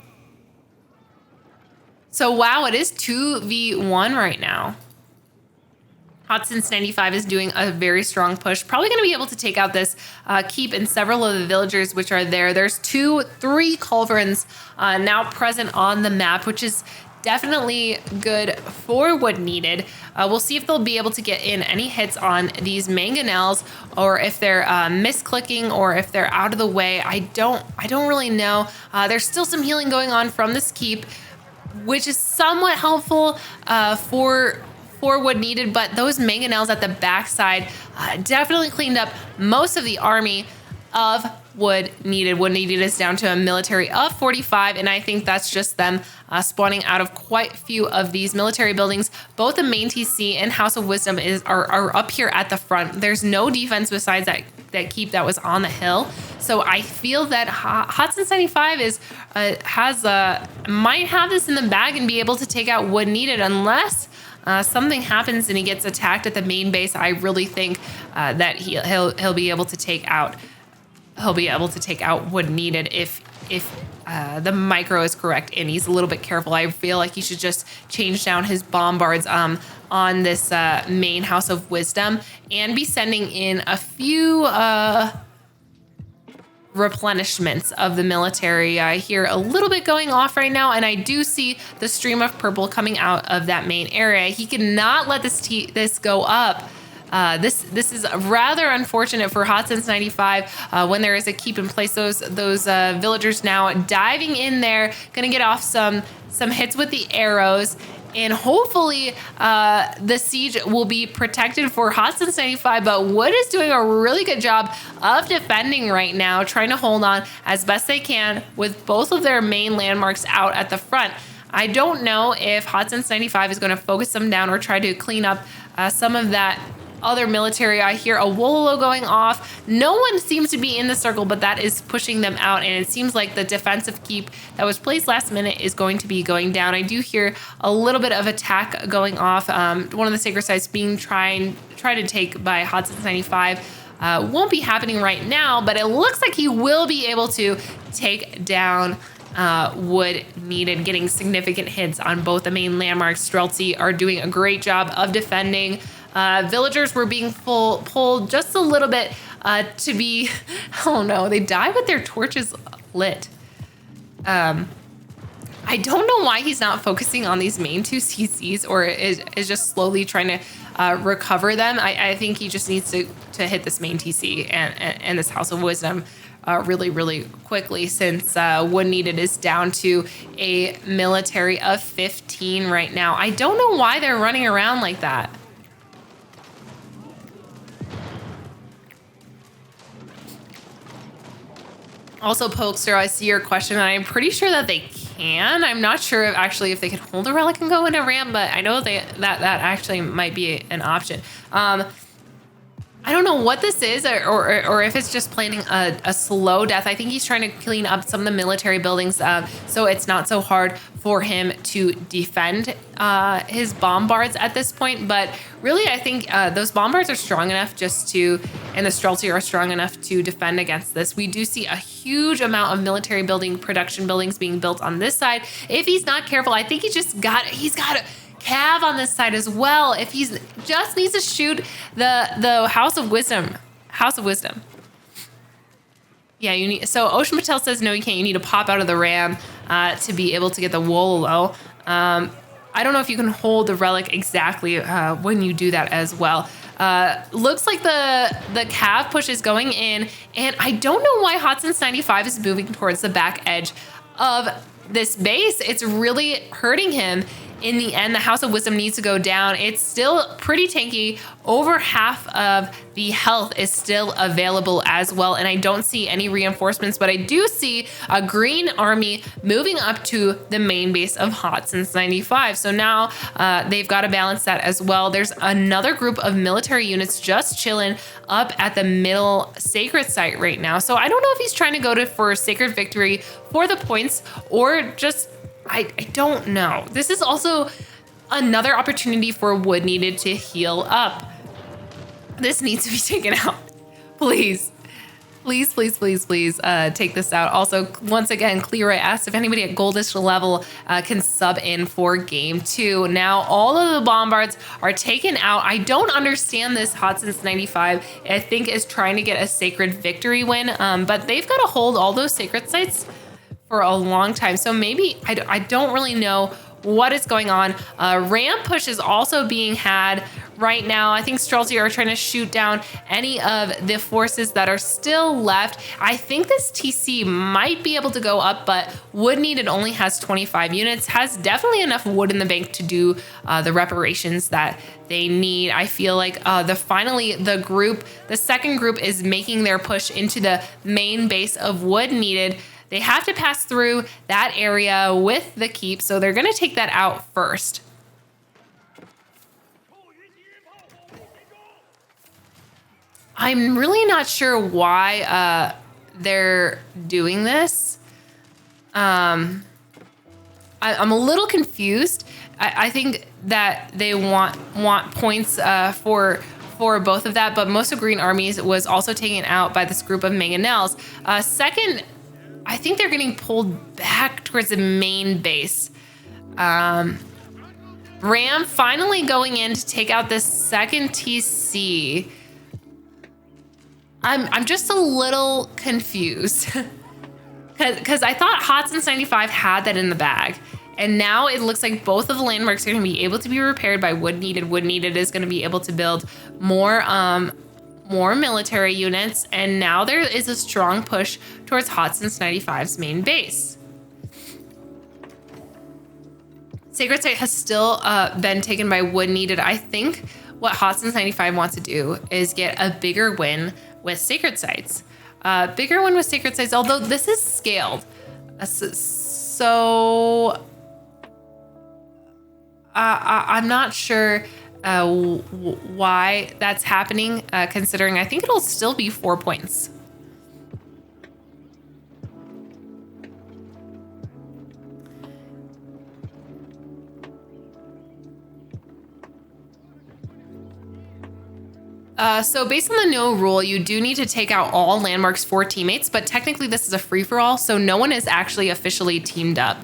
S1: So wow, it is 2v1 right now. Hotson's 95 is doing a very strong push. Probably going to be able to take out this keep and several of the villagers which are there. There's 3 culverins now present on the map, which is definitely good for Wood Needed. We'll see if they'll be able to get in any hits on these mangonels, or if they're misclicking, or if they're out of the way. I don't really know. There's still some healing going on from this keep, which is somewhat helpful for Wood Needed, but those mangonels at the backside definitely cleaned up most of the army of Wood Needed. Wood Needed is down to a military of 45, and I think that's just them spawning out of quite a few of these military buildings. Both the main TC and House of Wisdom are up here at the front. There's no defense besides that keep that was on the hill. So I feel that Hotson's 95 might have this in the bag and be able to take out Wood Needed, unless something happens and he gets attacked at the main base. I really think that he'll be able to take out. He'll be able to take out Wood Needed if the micro is correct and he's a little bit careful. I feel like he should just change down his bombards on this main House of Wisdom and be sending in a few replenishments of the military. I hear a little bit going off right now, and I do see the stream of purple coming out of that main area. He cannot let this go up. This is rather unfortunate for Hotson's 95 when there is a keep in place. Those villagers now diving in there, gonna get off some hits with the arrows, and hopefully the siege will be protected for Hotson's 95. But Wood is doing a really good job of defending right now, trying to hold on as best they can with both of their main landmarks out at the front. I don't know if Hotson's 95 is going to focus them down or try to clean up some of that other military. I hear a Wololo going off. No one seems to be in the circle, but that is pushing them out, and it seems like the defensive keep that was placed last minute is going to be going down. I do hear a little bit of attack going off. One of the sacred sites being tried to take by Hotson's 95. Won't be happening right now, but it looks like he will be able to take down Wood Needed, getting significant hits on both the main landmarks. Streltsy are doing a great job of defending. Villagers were being pulled just a little bit to be, oh no, they die with their torches lit. I don't know why he's not focusing on these main two CCs or is just slowly trying to recover them. I think he just needs to hit this main TC and this House of Wisdom really, really quickly, since Wood Needed is down to a military of 15 right now. I don't know why they're running around like that. Also, Pokester, I see your question, and I'm pretty sure that they can. I'm not sure if they can hold a relic and go in a ramp, but I know that actually might be an option. I don't know what this is, or if it's just planning a slow death. I think he's trying to clean up some of the military buildings, so it's not so hard for him to defend his bombards at this point. But really, I think those bombards are strong enough and the Streltsy are strong enough to defend against this. We do see a huge amount of military production buildings being built on this side. If he's not careful, I think he's got Cav on this side as well. If he's just needs to shoot the House of Wisdom. Yeah, you need. So Ocean Patel says no, you can't. You need to pop out of the ram to be able to get the Wololo. I don't know if you can hold the relic exactly when you do that as well. Looks like the Cav push is going in, and I don't know why Hotson's 95 is moving towards the back edge of this base. It's really hurting him. In the end, the House of Wisdom needs to go down. It's still pretty tanky. Over half of the health is still available as well. And I don't see any reinforcements, but I do see a green army moving up to the main base of Hotson's 95. So now they've got to balance that as well. There's another group of military units just chilling up at the middle sacred site right now. So I don't know if he's trying to go for sacred victory for the points or just I don't know. This is also another opportunity for Wood Needed to heal up. This needs to be taken out. Please. Please take this out. Also, once again, Clearoy asked if anybody at goldish level can sub in for game 2. Now, all of the bombards are taken out. I don't understand this. Hotson's 95, I think, is trying to get a sacred victory win, but they've got to hold all those sacred sites for a long time. So maybe, I don't really know what is going on. Ramp push is also being had right now. I think Streltsy are trying to shoot down any of the forces that are still left. I think this TC might be able to go up, but Wood Needed only has 25 units, has definitely enough wood in the bank to do the reparations that they need. I feel like the second group is making their push into the main base of Wood Needed. They have to pass through that area with the keep, so they're going to take that out first. I'm really not sure why they're doing this. I'm a little confused. I think that they want points for both of that, but most of Green Armies was also taken out by this group of mangonels. Second, I think they're getting pulled back towards the main base. Ram finally going in to take out this second TC. I'm just a little confused because I thought Hotson's 95 had that in the bag. And now it looks like both of the landmarks are going to be able to be repaired by Wood Needed. Wood Needed is going to be able to build more military units, and now there is a strong push towards Hotson's 95's main base. Sacred Site has still been taken by Wood Needed. I think what Hotson's 95 wants to do is get a bigger win with Sacred Sites. Although this is scaled. So I'm not sure why that's happening, considering I think it'll still be 4 points. So based on the no rule, you do need to take out all landmarks for teammates, but technically this is a free-for-all, so no one is actually officially teamed up.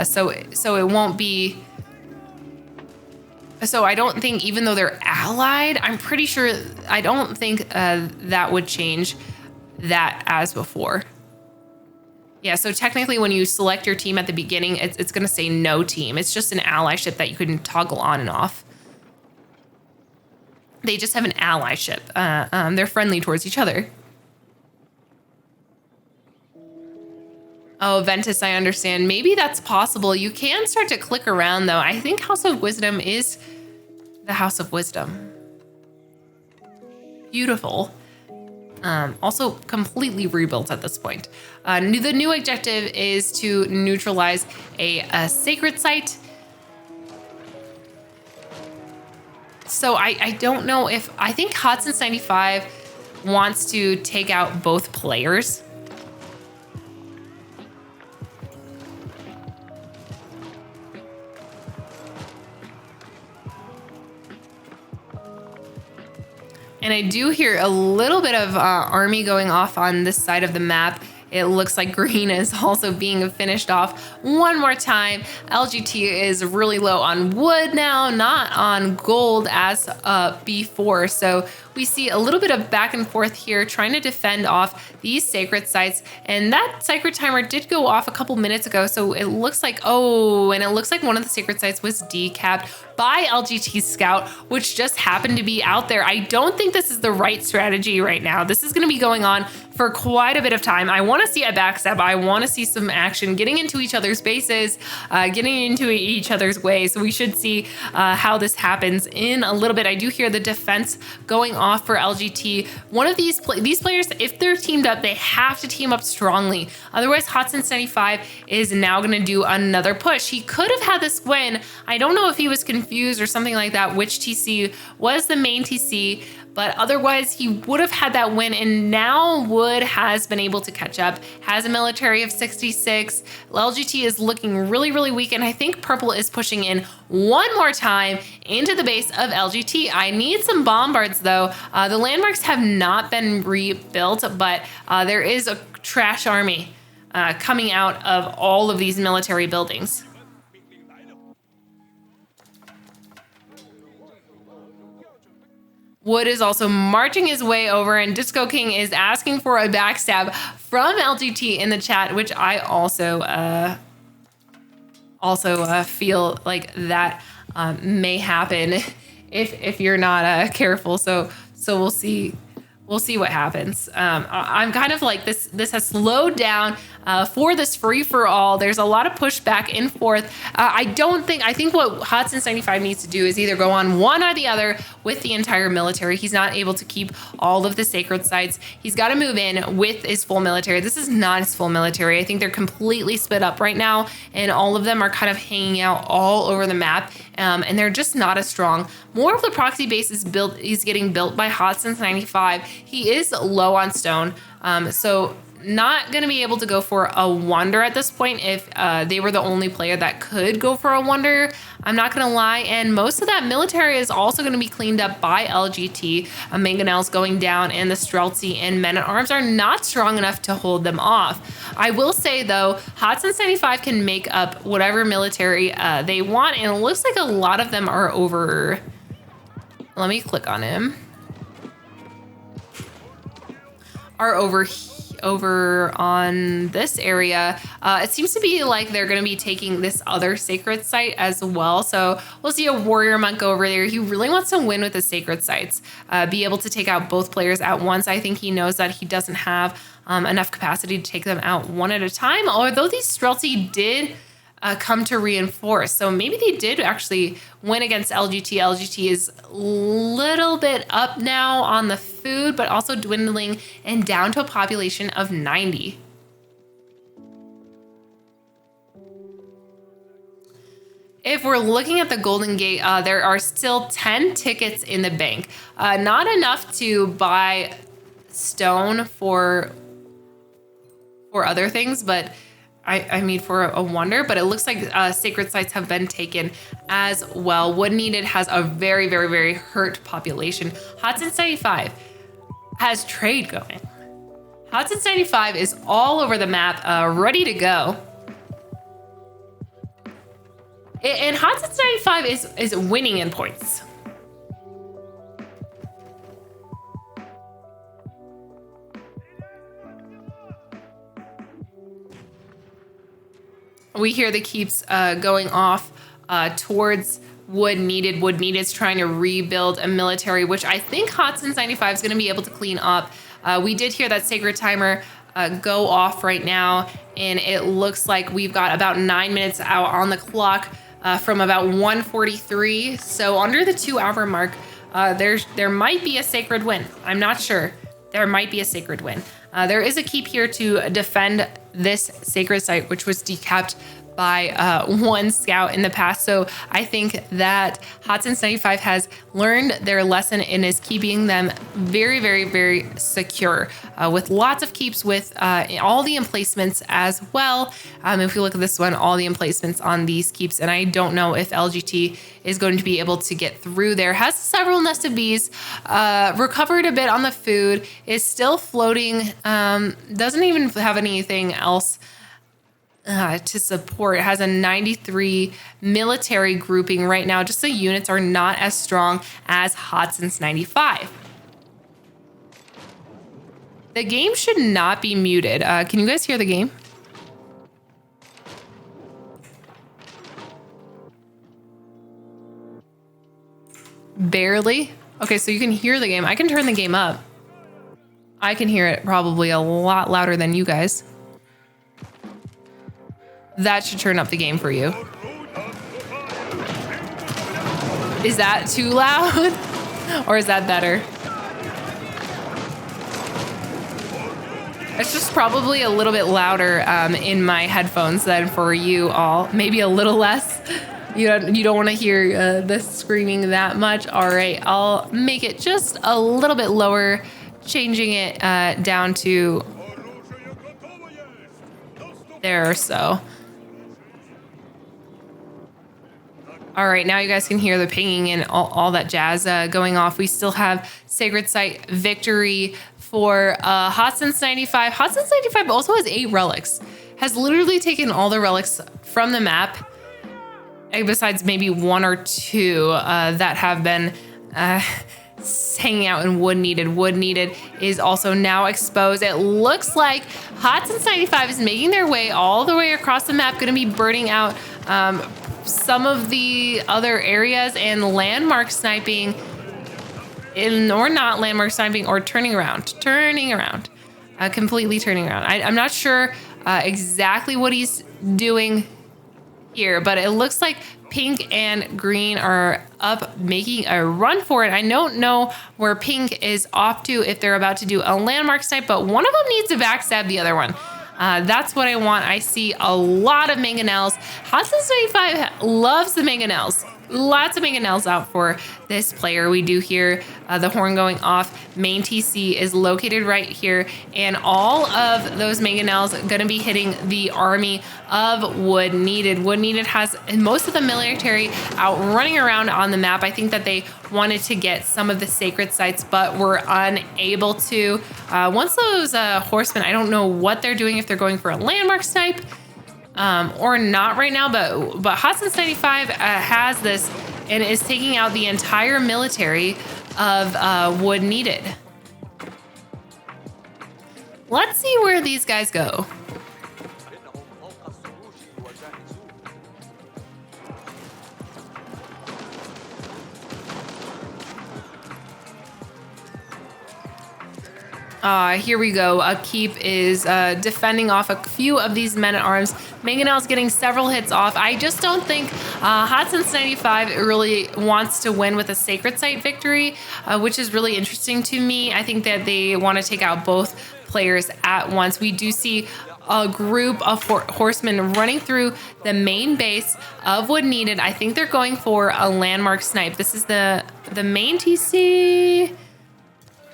S1: So it won't be So I don't think, even though they're allied, I'm pretty sure, I don't think that would change that as before. Yeah, so technically when you select your team at the beginning, it's going to say no team. It's just an allyship that you can toggle on and off. They just have an allyship. They're friendly towards each other. Oh, Ventus, I understand. Maybe that's possible. You can start to click around, though. I think House of Wisdom is the House of Wisdom. Beautiful. Also completely rebuilt at this point. The new objective is to neutralize a sacred site. So I don't know if, I think Hotson's 95 wants to take out both players. And I do hear a little bit of army going off on this side of the map. It looks like green is also being finished off one more time. LGT is really low on wood now, not on gold as before. So we see a little bit of back and forth here trying to defend off these sacred sites. And that sacred timer did go off a couple minutes ago. So it looks like, oh, and it looks like one of the sacred sites was decapped by LGT Scout, which just happened to be out there. I don't think this is the right strategy right now. This is going to be going on for quite a bit of time. I want to see a backstab. I want to see some action, getting into each other's bases, getting into each other's way. So we should see how this happens in a little bit. I do hear the defense going off for LGT. One of these players, if they're teamed up, they have to team up strongly. Otherwise, Hotson 75 is now going to do another push. He could have had this win. I don't know if he was confused or something like that, which TC was the main TC. But otherwise, he would have had that win, and now Wood has been able to catch up, has a military of 66. LGT is looking really, really weak, and I think Purple is pushing in one more time into the base of LGT. I need some bombards, though. The landmarks have not been rebuilt, but there is a trash army coming out of all of these military buildings. Wood is also marching his way over, and Disco King is asking for a backstab from LGT in the chat, which I also feel like that may happen if you're not careful. So we'll see. We'll see what happens. I'm kind of like this has slowed down for this free for all. There's a lot of push back and forth. I think what Hotson 75 needs to do is either go on one or the other with the entire military. He's not able to keep all of the sacred sites. He's got to move in with his full military. This is not his full military. I think they're completely split up right now, and all of them are kind of hanging out all over the map, and they're just not as strong. More of the proxy base is getting built by Hotson 95. He is low on stone, so not going to be able to go for a wonder at this point if they were the only player that could go for a wonder. I'm not going to lie. And most of that military is also going to be cleaned up by LGT. Mangonel's going down, and the Streltsy and Men-at-Arms are not strong enough to hold them off. I will say, though, Hotson 75 can make up whatever military they want, and it looks like a lot of them are over. Let me click on him. Are over on this area. It seems to be like they're going to be taking this other sacred site as well. So we'll see a warrior monk over there. He really wants to win with the sacred sites, be able to take out both players at once. I think he knows that he doesn't have enough capacity to take them out one at a time, although these Streltsy did come to reinforce. So maybe they did actually win against LGT. LGT is a little bit up now on the food, but also dwindling and down to a population of 90. If we're looking at the Golden Gate, there are still 10 tickets in the bank. Not enough to buy stone for other things, but I mean, for a wonder, but it looks like sacred sites have been taken as well. Wood Needed has a very, very, very hurt population. Hotson 75 has trade going. Hotson 75 is all over the map, ready to go. And Hot 95 is winning in points. We hear the keeps going off towards Wood Needed. Wood Needed is trying to rebuild a military, which I think Hotson's 95 is going to be able to clean up. We did hear that Sacred Timer go off right now, and it looks like we've got about 9 minutes out on the clock from about 1:43. So under the 2-hour mark, there might be a sacred win. I'm not sure. There might be a sacred win. There is a keep here to defend this sacred site, which was decapped by one scout in the past. So I think that Hotson's 95 has learned their lesson and is keeping them very, very, very secure with lots of keeps with all the emplacements as well. If we look at this one, all the emplacements on these keeps, and I don't know if LGT is going to be able to get through there. Has several nested bees, recovered a bit on the food, is still floating, doesn't even have anything else to support. It has a 93 military grouping right now. Just the units are not as strong as Hotson's 95. The game should not be muted. Can you guys hear the game? Barely. Okay, so you can hear the game. I can turn the game up. I can hear it probably a lot louder than you guys. That should turn up the game for you. Is that too loud? Or is that better? It's just probably a little bit louder in my headphones than for you all. Maybe a little less. You don't want to hear the screaming that much. All right, I'll make it just a little bit lower, changing it down to there or so. All right, now you guys can hear the pinging and all that jazz going off. We still have Sacred Site victory for Hotson's 95. Hotson's 95 also has 8 relics. Has literally taken all the relics from the map, besides maybe 1 or 2 that have been hanging out in Wood Needed. Wood Needed is also now exposed. It looks like Hotson's 95 is making their way all the way across the map, going to be burning out some of the other areas and landmark sniping, or not landmark sniping, or turning around, completely turning around. I'm not sure exactly what he's doing here, but it looks like pink and green are up making a run for it. I don't know where pink is off to, if they're about to do a landmark snipe, but one of them needs to backstab the other one. That's what I want. I see a lot of mangonels. Hotson's 95 loves the mangonels. Lots of mangonels out for this player. We do hear the horn going off. Main TC is located right here, and all of those mangonels going to be hitting the army of Wood Needed. Wood Needed has most of the military out running around on the map. I think that they wanted to get some of the sacred sites, but were unable to. Once those horsemen, I don't know what they're doing, if they're going for a landmark snipe or not right now, but Hotson's 95 has this and is taking out the entire military of Wood Needed. Let's see where these guys go. Here we go. A keep is defending off a few of these men-at-arms. Mangonel's getting several hits off. I just don't think Hotson's 95 really wants to win with a sacred site victory, which is really interesting to me. I think that they want to take out both players at once. We do see a group of horsemen running through the main base of Wood Needed. I think they're going for a landmark snipe. This is the main TC.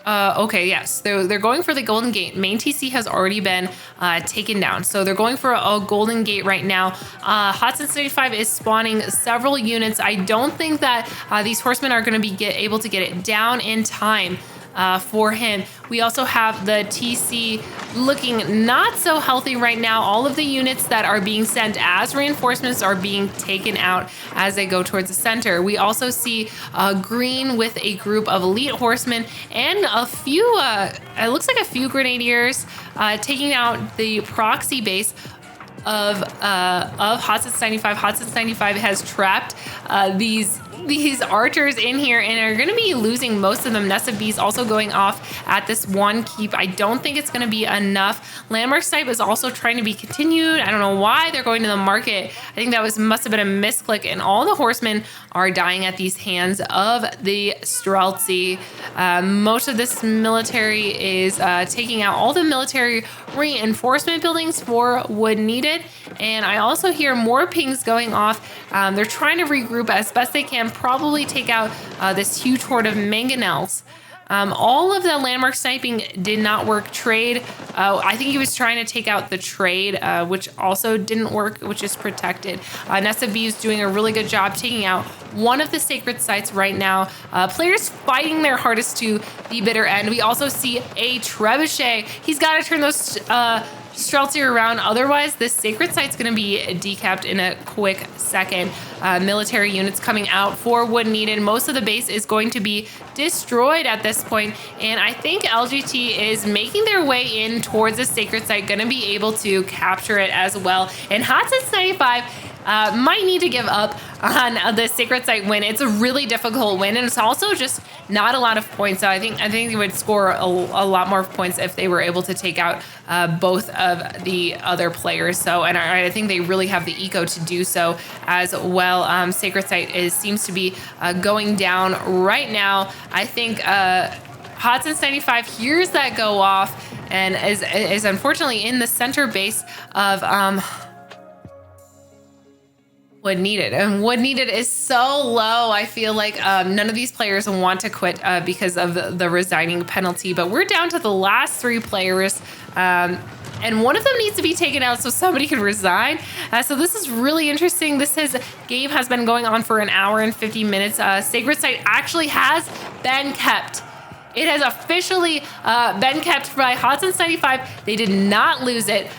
S1: Okay, yes, they're going for the Golden Gate. Main TC has already been taken down, so they're going for a Golden Gate right now. Hotson's 95 is spawning several units. I don't think that these horsemen are going to be able to get it down in time. for him. We also have the TC looking not so healthy right now. All of the units that are being sent as reinforcements are being taken out as they go towards the center. We also see green with a group of elite horsemen and a few, it looks like a few grenadiers taking out the proxy base of Hotsits 95. Hotsits 95 has trapped these archers in here and are going to be losing most of them. Nest of Bees also going off at this one keep. I don't think it's going to be enough. Landmark Snipe is also trying to be continued. I don't know why they're going to the market. I think that must have been a misclick, and all the horsemen are dying at these hands of the Streltsy. Most of this military is taking out all the military reinforcement buildings for wood needed. And I also hear more pings going off. They're trying to regroup as best they can, probably take out this huge horde of mangonels. All of the landmark sniping did not work. Trade, I think he was trying to take out the trade, which also didn't work, which is protected. Nest of Bees doing a really good job taking out one of the sacred sites right now. Players fighting their hardest to the bitter end. We also see a trebuchet. He's got to turn those Streltsy around, otherwise this sacred site's going to be decapped in a quick second. Military units coming out for wood needed. Most of the base is going to be destroyed at this point, and I think LGT is making their way in towards the sacred site, going to be able to capture it as well. And Hotsits 95 might need to give up on the sacred site win. It's a really difficult win, and it's also just not a lot of points. So I think they would score a lot more points if they were able to take out both of the other players. So, and I think they really have the eco to do so as well. Sacred site seems to be going down right now. I think Hotsits 95 hears that go off and is unfortunately in the center base of wood needed, and wood needed is so low. I feel like none of these players want to quit because of the resigning penalty, but we're down to the last 3 players, and one of them needs to be taken out so somebody can resign. So this is really interesting. Game has been going on for an hour and 50 minutes. Sacred site actually has been kept. It has officially been kept by Hotsits 95. They did not lose it.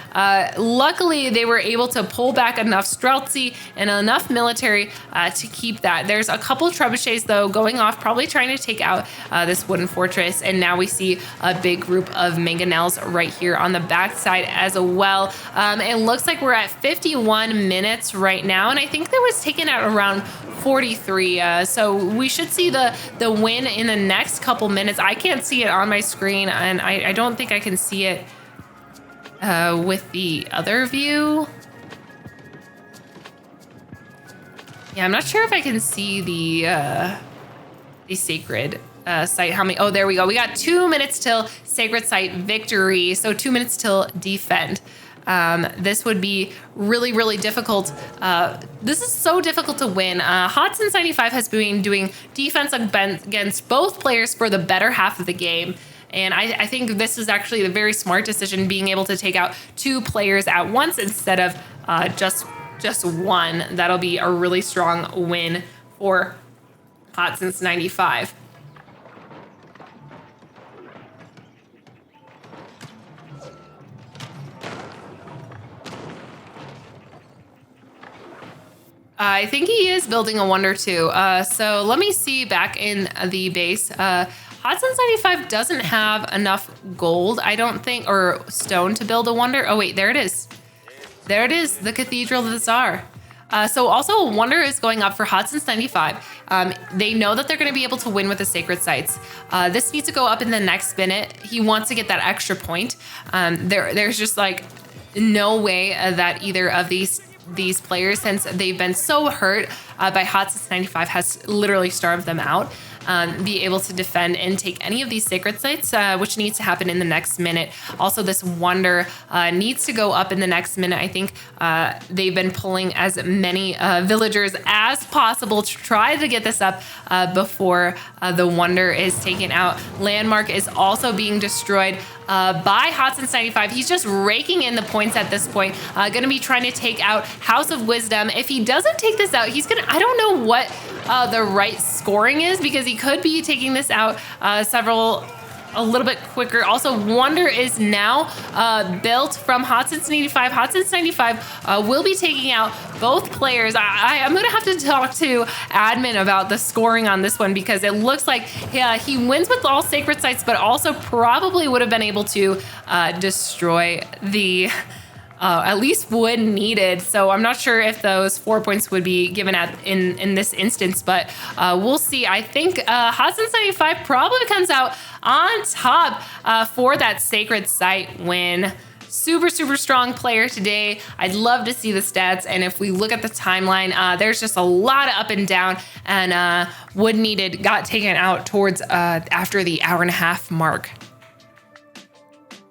S1: Luckily, they were able to pull back enough Streltsy and enough military to keep that. There's a couple trebuchets, though, going off, probably trying to take out this wooden fortress. And now we see a big group of mangonels right here on the backside as well. It looks like we're at 51 minutes right now. And I think that was taken out around 43. So we should see the win in the next couple minutes. I can't see it on my screen, and I don't think I can see it with the other view. Yeah, I'm not sure if I can see the sacred site. How many? Oh, there we go. We got 2 minutes till sacred site victory. So 2 minutes till defend. This would be really, really difficult. This is so difficult to win. Hotsits 95 has been doing defense against both players for the better half of the game. And I think this is actually a very smart decision, being able to take out 2 players at once instead of just one. That'll be a really strong win for Hotsits 95. I think he is building a wonder too. So let me see back in the base. Hotsits 95 doesn't have enough gold, I don't think, or stone to build a wonder. Oh wait, there it is. There it is, the Cathedral of the Tsar. So also a wonder is going up for Hotsits 95. They know that they're going to be able to win with the sacred sites. This needs to go up in the next minute. He wants to get that extra point. There's just like no way that either of these players, since they've been so hurt by Hotsits 95, has literally starved them out, be able to defend and take any of these sacred sites, which needs to happen in the next minute. Also, this wonder needs to go up in the next minute. I think they've been pulling as many villagers as possible to try to get this up before the wonder is taken out. Landmark is also being destroyed by Hotsits 95. He's just raking in the points at this point. Going to be trying to take out House of Wisdom. If he doesn't take this out, he's going to, I don't know what the right scoring is, because he could be taking this out several a little bit quicker. Also, Wonder is now built from Hot Since 95. Hot Since 95 will be taking out both players. I'm going to have to talk to admin about the scoring on this one because it looks like he wins with all sacred sites, but also probably would have been able to destroy the at least wood needed. So I'm not sure if those 4 points would be given in this instance, but we'll see. I think Hot Since 95 probably comes out on top for that sacred site win. Super, super strong player today. I'd love to see the stats. And if we look at the timeline, there's just a lot of up and down, and wood needed got taken out towards after the hour and a half mark.